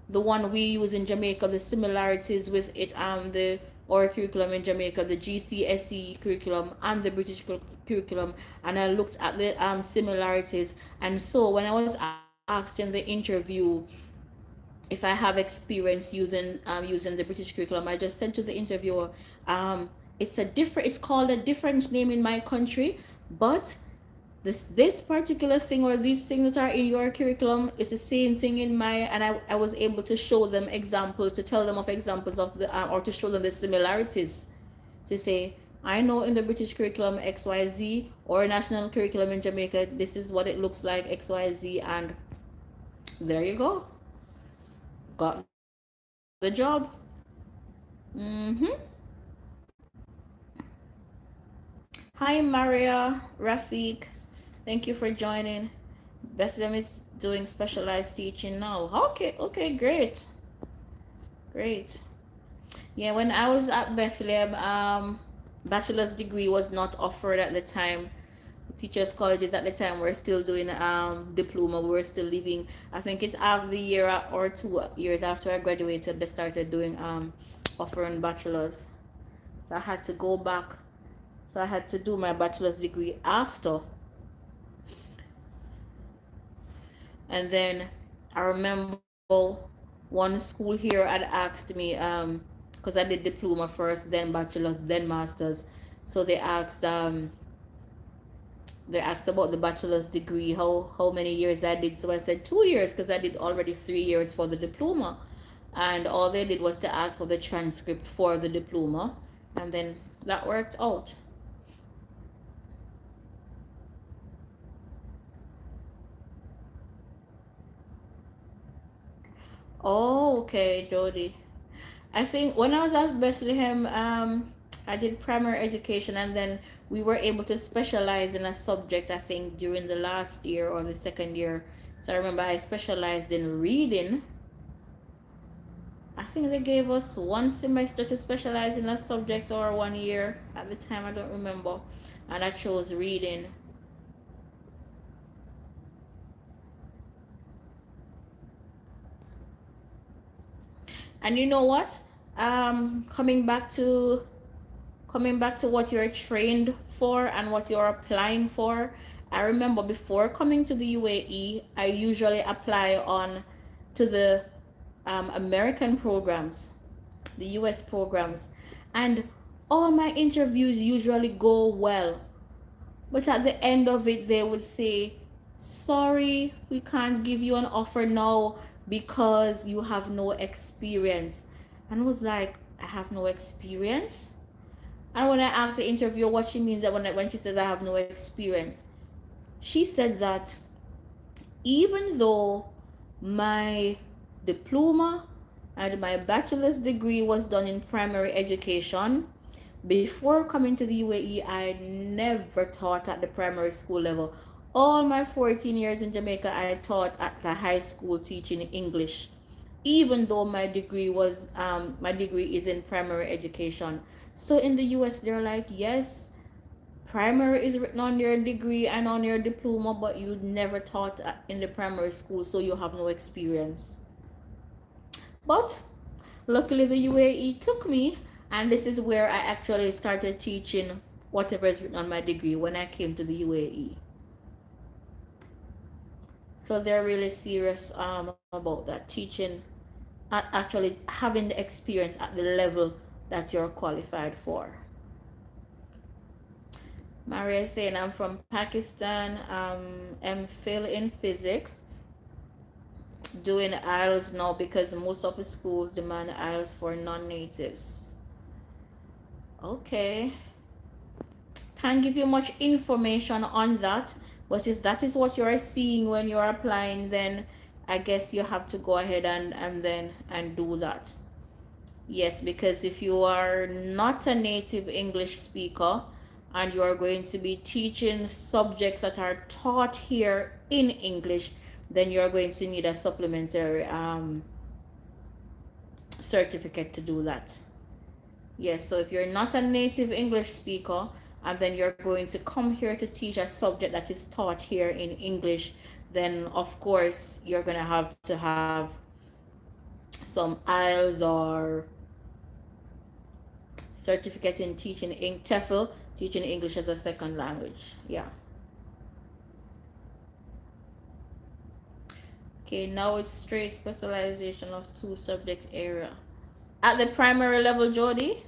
the one we use in Jamaica, the similarities with it, the or curriculum in Jamaica, the GCSE curriculum and the British curriculum, and I looked at the similarities. And so when I was asked in the interview if I have experience using the British curriculum, I just said to the interviewer, it's called a different name in my country, but this particular thing or these things that are in your curriculum is the same thing in my, and I was able to show them examples, to tell them of examples of the or to show them the similarities, to say I know in the British curriculum XYZ or national curriculum in Jamaica this is what it looks like XYZ, and there you go, got the job. Mm-hmm. Hi Maria, Rafiq, thank you for joining. Bethlehem is doing specialized teaching now. Okay, great, great. Yeah, when I was at Bethlehem, bachelor's degree was not offered at the time. Teachers colleges at the time were still doing diploma. We were still living. I think it's after the year or 2 years after I graduated, they started doing offering bachelors. So I had to go back. So I had to do my bachelor's degree after. And then I remember one school here had asked me, because I did diploma first, then bachelor's, then master's. So they asked about the bachelor's degree, how many years I did. So I said 2 years because I did already 3 years for the diploma. And all they did was to ask for the transcript for the diploma. And then that worked out. Oh, okay, Jody. I think when I was at Bethlehem, I did primary education, and then we were able to specialize in a subject, I think, during the last year or the second year. So I remember I specialized in reading. I think they gave us 1 semester to specialize in a subject, or 1 year at the time, I don't remember. And I chose reading. And you know what? Coming back to what you're trained for and what you're applying for, I remember before coming to the UAE, I usually apply on to the American programs, the US programs, and all my interviews usually go well, but at the end of it they would say, sorry, we can't give you an offer now because you have no experience. And I was like, I have no experience? And when I asked the interviewer what she means that when she says I have no experience, she said that even though my diploma and my bachelor's degree was done in primary education, before coming to the UAE, I never taught at the primary school level. All my 14 years in Jamaica, I taught at the high school teaching English, even though my degree is in primary education. So in the US, they're like, yes, primary is written on your degree and on your diploma, but you never taught in the primary school, so you have no experience. But luckily the UAE took me, and this is where I actually started teaching whatever is written on my degree when I came to the UAE. So they're really serious about that, teaching, actually having the experience at the level that you're qualified for. Maria is saying, I'm from Pakistan, MPhil in physics, doing IELTS now because most of the schools demand IELTS for non-natives. Okay. Can't give you much information on that, but if that is what you're seeing when you're applying, then I guess you have to go ahead and do that. Yes, because if you are not a native English speaker, and you are going to be teaching subjects that are taught here in English, then you're going to need a supplementary certificate to do that. Yes, so if you're not a native English speaker and then you're going to come here to teach a subject that is taught here in English, then of course you're going to have some IELTS or certificate in teaching in TEFL, teaching English as a second language. Yeah. Okay, now it's straight specialization of 2 subject area. At the primary level, Jody?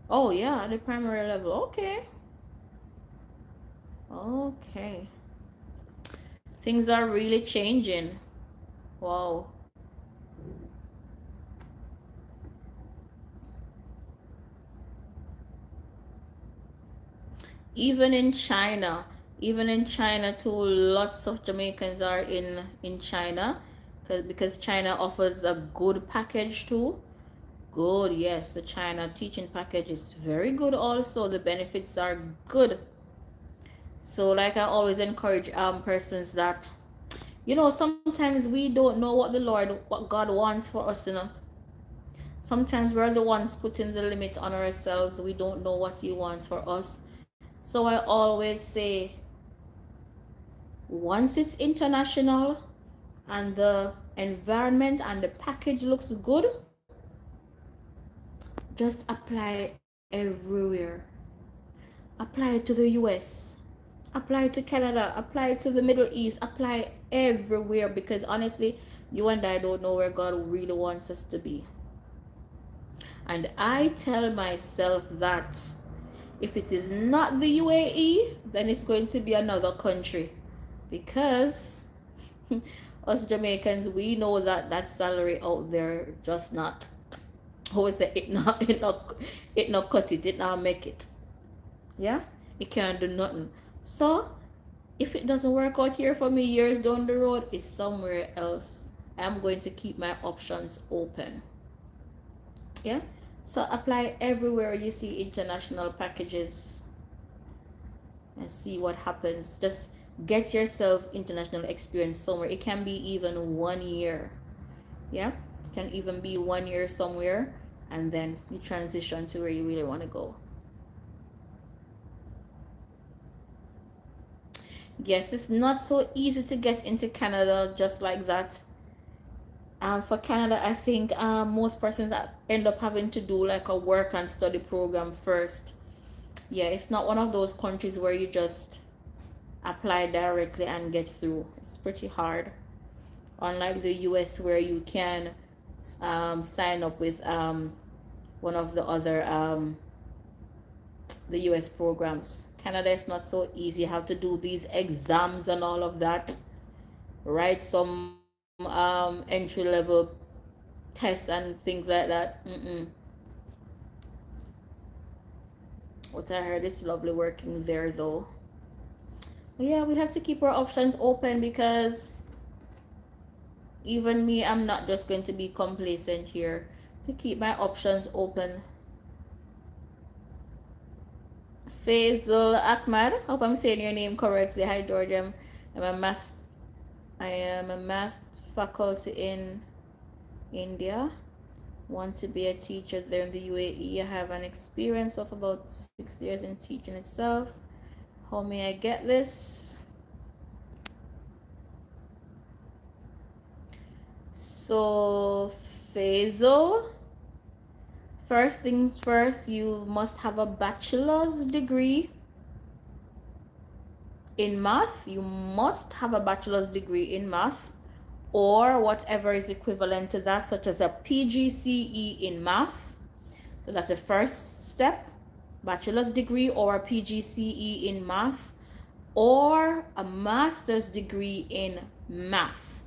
Oh yeah, at the primary level. Okay. Okay. Things are really changing. Wow. Even in China, too, lots of Jamaicans are in China, because China offers a good package too. Good, yes, the China teaching package is very good also. The benefits are good. So like I always encourage persons that, sometimes we don't know what God wants for us, Sometimes we're the ones putting the limit on ourselves. We don't know what He wants for us. So I always say, once it's international and the environment and the package looks good, just apply everywhere. Apply it to the US, apply it to Canada, apply it to the Middle East, apply everywhere, because honestly, you and I don't know where God really wants us to be. And I tell myself that if it is not the UAE, then it's going to be another country, because us Jamaicans, we know that salary out there just not, how we say, it not cut it not make it. Yeah, it can't do nothing. So if it doesn't work out here for me years down the road, it's somewhere else. I'm going to keep my options open. Yeah, so apply everywhere you see international packages and see what happens. Just get yourself international experience somewhere. It can be even 1 year. Yeah, it can even be 1 year somewhere, and then you transition to where you really want to go. Yes, it's not so easy to get into Canada just like that. For Canada, I think most persons end up having to do like a work and study program first. Yeah, it's not one of those countries where you just apply directly and get through. It's pretty hard. Unlike the US, where you can sign up with one of the other the US programs. Canada is not so easy. You have to do these exams and all of that, write some entry level tests and things like that. What I heard is lovely working there though. But yeah, we have to keep our options open, because even me, I'm not just going to be complacent here. To keep my options open. Faisal Ahmad, hope I'm saying your name correctly. Hi Georgia, I am a math faculty in India. Want to be a teacher there in the UAE. I have an experience of about 6 years in teaching itself. How may I get this? So Faisal, first things first, you must have a bachelor's degree in math. You must have a bachelor's degree in math, or whatever is equivalent to that, such as a PGCE in math. So that's the first step, bachelor's degree or a PGCE in math, or a master's degree in math.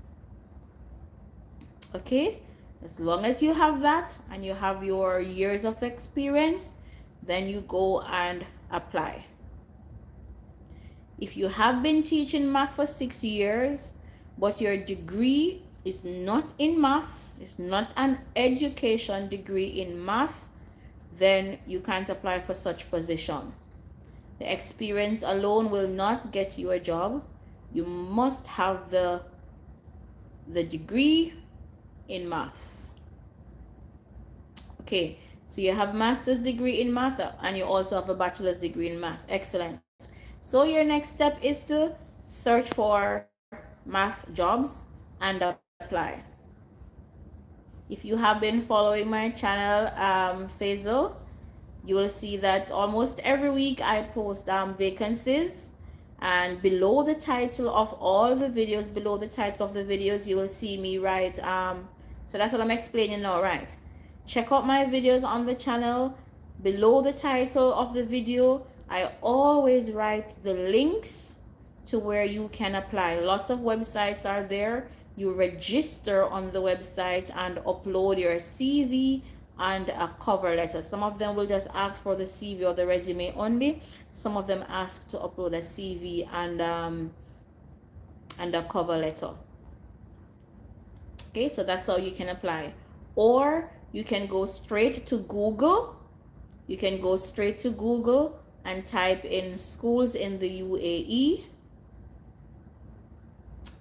Okay, as long as you have that and you have your years of experience, then you go and apply. If you have been teaching math for 6 years, but your degree is not in math, it's not an education degree in math, then you can't apply for such position. The experience alone will not get you a job. You must have the degree in math. Okay, so you have master's degree in math and you also have a bachelor's degree in math. Excellent. So your next step is to search for math jobs and apply. If you have been following my channel, Faisal, you will see that almost every week I post vacancies, and below the title of all the videos, you will see me write so that's what I'm explaining now, right? Check out my videos on the channel. Below the title of the video, I always write the links to where you can apply. Lots of websites are there. You register on the website and upload your CV and a cover letter. Some of them will just ask for the CV or the resume only. Some of them ask to upload a CV and a cover letter. Okay, so that's how you can apply. Or you can go straight to Google. You can go straight to Google and type in schools in the UAE.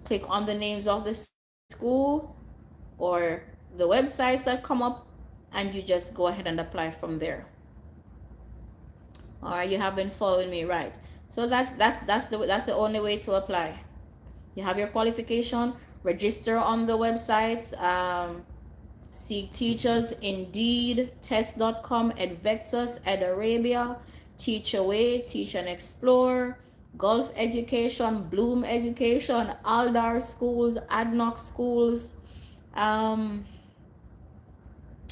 Click on the names of the school or the websites that come up, and you just go ahead and apply from there. All right, you have been following me, right? So that's the only way to apply. You have your qualification, register on the websites, Seek Teachers, Indeed, Test.com, Advectus, EdArabia, Teachaway, Teach and Explore, Gulf Education, Bloom Education, Aldar Schools, Adnoc Schools,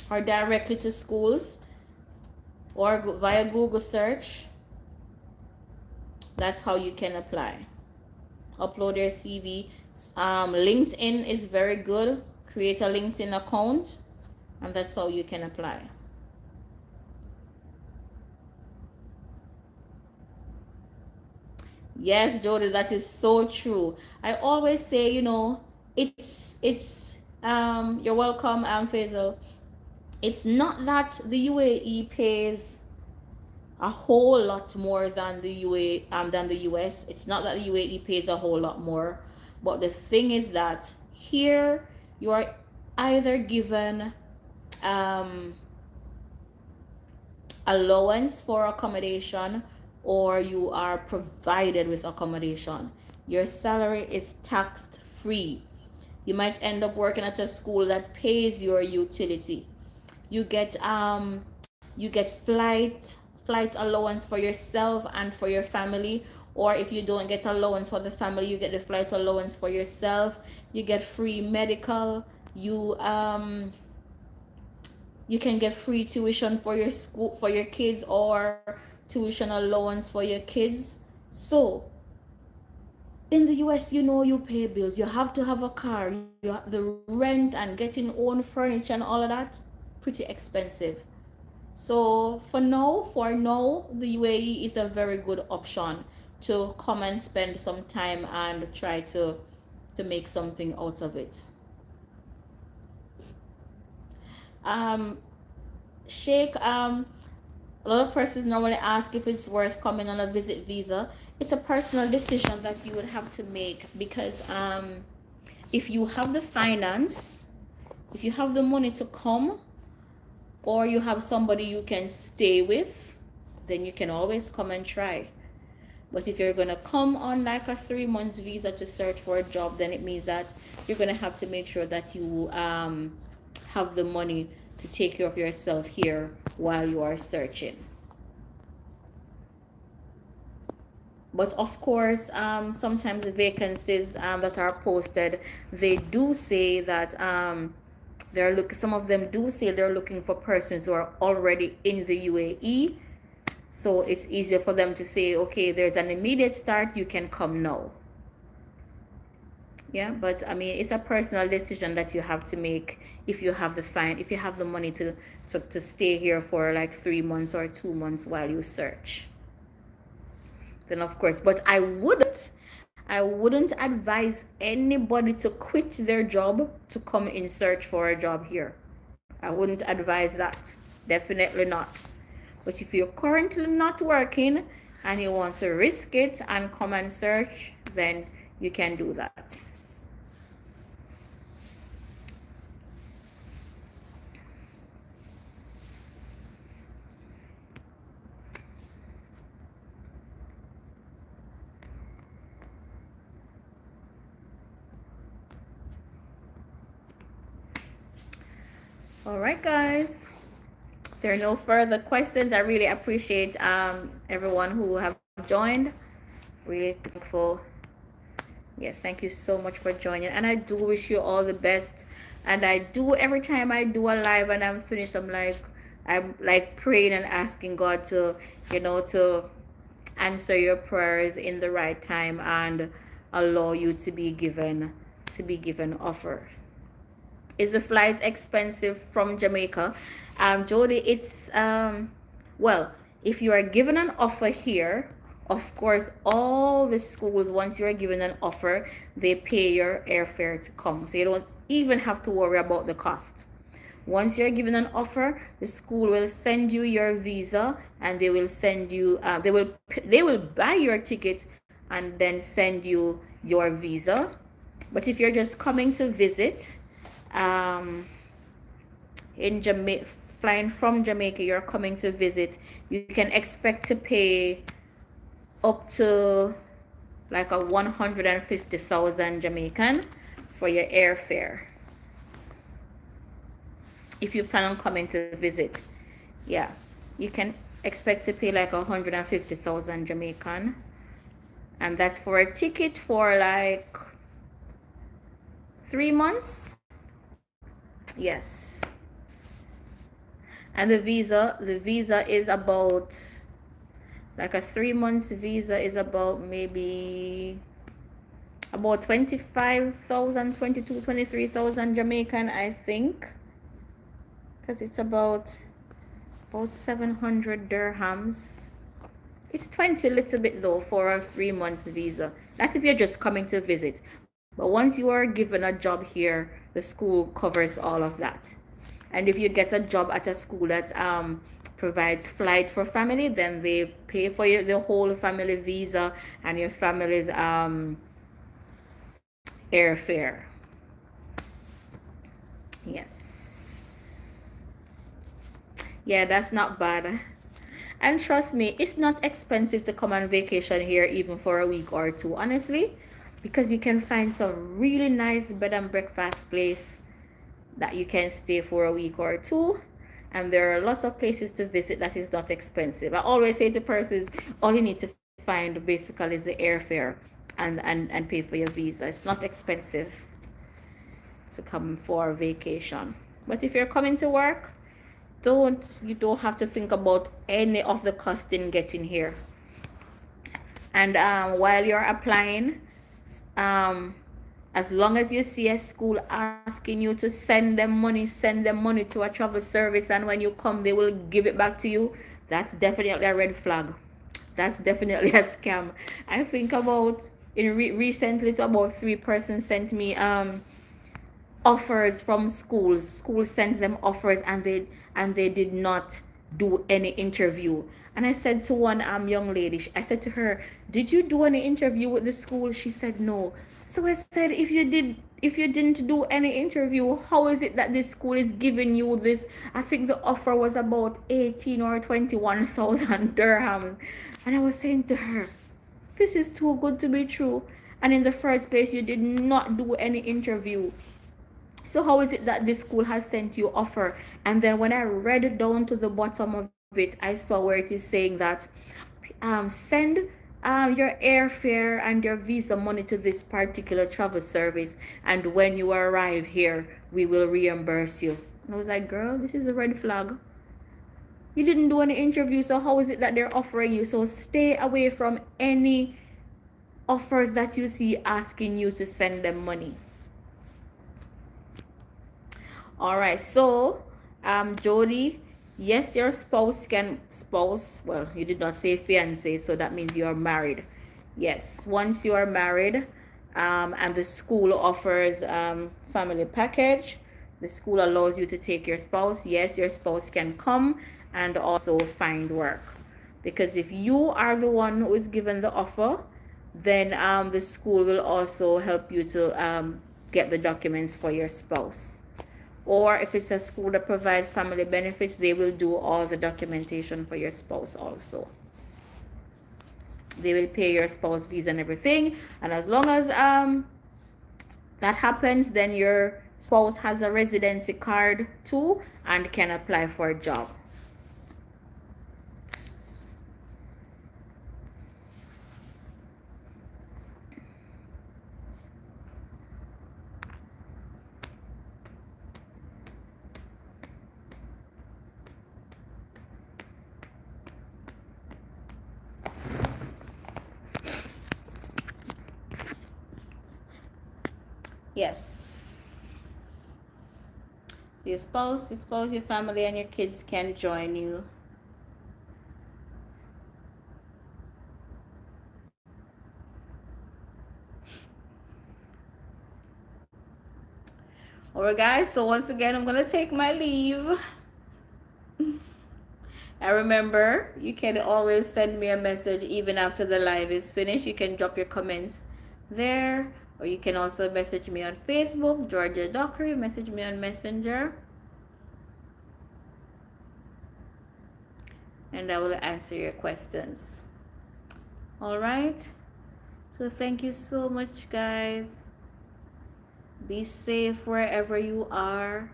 or directly to schools, or via Google search. That's how you can apply. Upload your CV. LinkedIn is very good. Create a LinkedIn account, and that's how you can apply. Yes, Jody, that is so true. I always say, you're welcome, Faisal. It's not that the UAE pays a whole lot more than the than the US. It's not that the UAE pays a whole lot more, but the thing is that here you are either given allowance for accommodation, or you are provided with accommodation. Your salary is taxed free. You might end up working at a school that pays your utility. You get flight allowance for yourself and for your family, or if you don't get allowance for the family, you get the flight allowance for yourself. You get free medical. You can get free tuition for your school, for your kids, or tuition allowance for your kids. So in the US, you pay bills. You have to have a car. You have the rent and getting own furniture and all of that, pretty expensive. So for now, the UAE is a very good option to come and spend some time and try to make something out of it. Sheikh, a lot of persons normally ask if it's worth coming on a visit visa. It's a personal decision that you would have to make, because if you have the finance, if you have the money to come, or you have somebody you can stay with, then you can always come and try. But if you're going to come on like a 3 months visa to search for a job, then it means that you're going to have to make sure that you have the money to take care of yourself here while you are searching. But of course, sometimes the vacancies that are posted, they do say that some of them do say they're looking for persons who are already in the UAE. So it's easier for them to say, okay, there's an immediate start, you can come now. Yeah, but I mean, it's a personal decision that you have to make. If you have the money to stay here for like 3 months or 2 months while you search, then of course. But I wouldn't advise anybody to quit their job to come in search for a job here. I wouldn't advise that. Definitely not. But if you're currently not working and you want to risk it and come and search, then you can do that. All right, guys. There are no further questions. I really appreciate everyone who have joined. Really thankful. Yes, thank you so much for joining. And I do wish you all the best. And I do, every time I do a live and I'm finished, I'm like praying and asking God to, to answer your prayers in the right time and allow you to be given offers. Is the flight expensive from Jamaica? Jody, it's well, if you are given an offer here, of course, all the schools, once you are given an offer, they pay your airfare to come. So you don't even have to worry about the cost. Once you're given an offer, the school will send you your visa, and they will send you they will buy your ticket and then send you your visa. But if you're just coming to visit, in Jamaica, flying from Jamaica, you're coming to visit, you can expect to pay up to like a 150,000 Jamaican for your airfare if you plan on coming to visit. Yeah, you can expect to pay like 150,000 Jamaican, and that's for a ticket for like 3 months. Yes. And the visa is about, like a 3 months visa is about maybe about 25,000, 22, 23,000 Jamaican, I think, because it's about 700 dirhams. It's 20 a little bit though for a 3 months visa. That's if you're just coming to visit. But once you are given a job here, the school covers all of that. And if you get a job at a school that provides flight for family, then they pay for the whole family visa and your family's airfare. Yes. Yeah, that's not bad. And trust me, it's not expensive to come on vacation here even for a week or two, honestly, because you can find some really nice bed and breakfast place that you can stay for a week or two, and there are lots of places to visit that is not expensive. I always say to persons, all you need to find basically is the airfare and pay for your visa. It's not expensive to come for a vacation. But if you're coming to work, you don't have to think about any of the cost in getting here. And while you're applying, as long as you see a school asking you to send them money to a travel service, and when you come they will give it back to you, that's definitely a red flag. That's definitely a scam. I think about recently, to about 3 persons sent me offers from schools sent them offers, and they did not do any interview. And I said to one young lady, I said to her, did you do any interview with the school? She said no. So I said, if you didn't do any interview, how is it that this school is giving you this? I think the offer was about 18 or 21,000 dirhams. And I was saying to her, this is too good to be true. And in the first place, you did not do any interview. So how is it that this school has sent you offer? And then when I read it down to the bottom of it, I saw where it is saying that send your airfare and your visa money to this particular travel service, and when you arrive here, we will reimburse you. And I was like, girl, this is a red flag. You didn't do any interview, so how is it that they're offering you? So stay away from any offers that you see asking you to send them money. All right, so Jody, yes, your spouse, well, you did not say fiance, so that means you are married. Yes, once you are married, and the school offers family package, The school allows you to take your spouse. Yes, your spouse can come and also find work. Because if you are the one who is given the offer, then the school will also help you to get the documents for your spouse. Or if it's a school that provides family benefits, they will do all the documentation for your spouse also. They will pay your spouse fees and everything. And as long as that happens, then your spouse has a residency card too and can apply for a job. Yes. Your spouse, your family, and your kids can join you. Alright guys, so once again I'm gonna take my leave. And remember, you can always send me a message even after the live is finished. You can drop your comments there, or you can also message me on Facebook, Georgia Dockery. Message me on Messenger, and I will answer your questions. All right, so thank you so much, guys. Be safe wherever you are.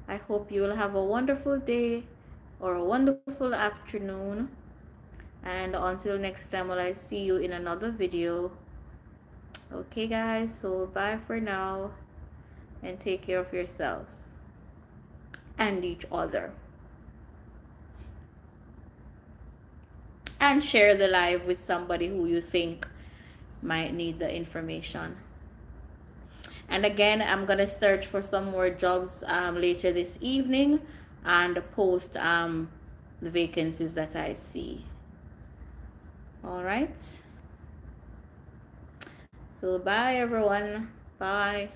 I hope you will have a wonderful day or a wonderful afternoon. And until next time, will I see you in another video. Okay, guys, so bye for now, and take care of yourselves and each other. And share the live with somebody who you think might need the information. And again, I'm gonna search for some more jobs later this evening and post the vacancies that I see. All right, so bye everyone. Bye.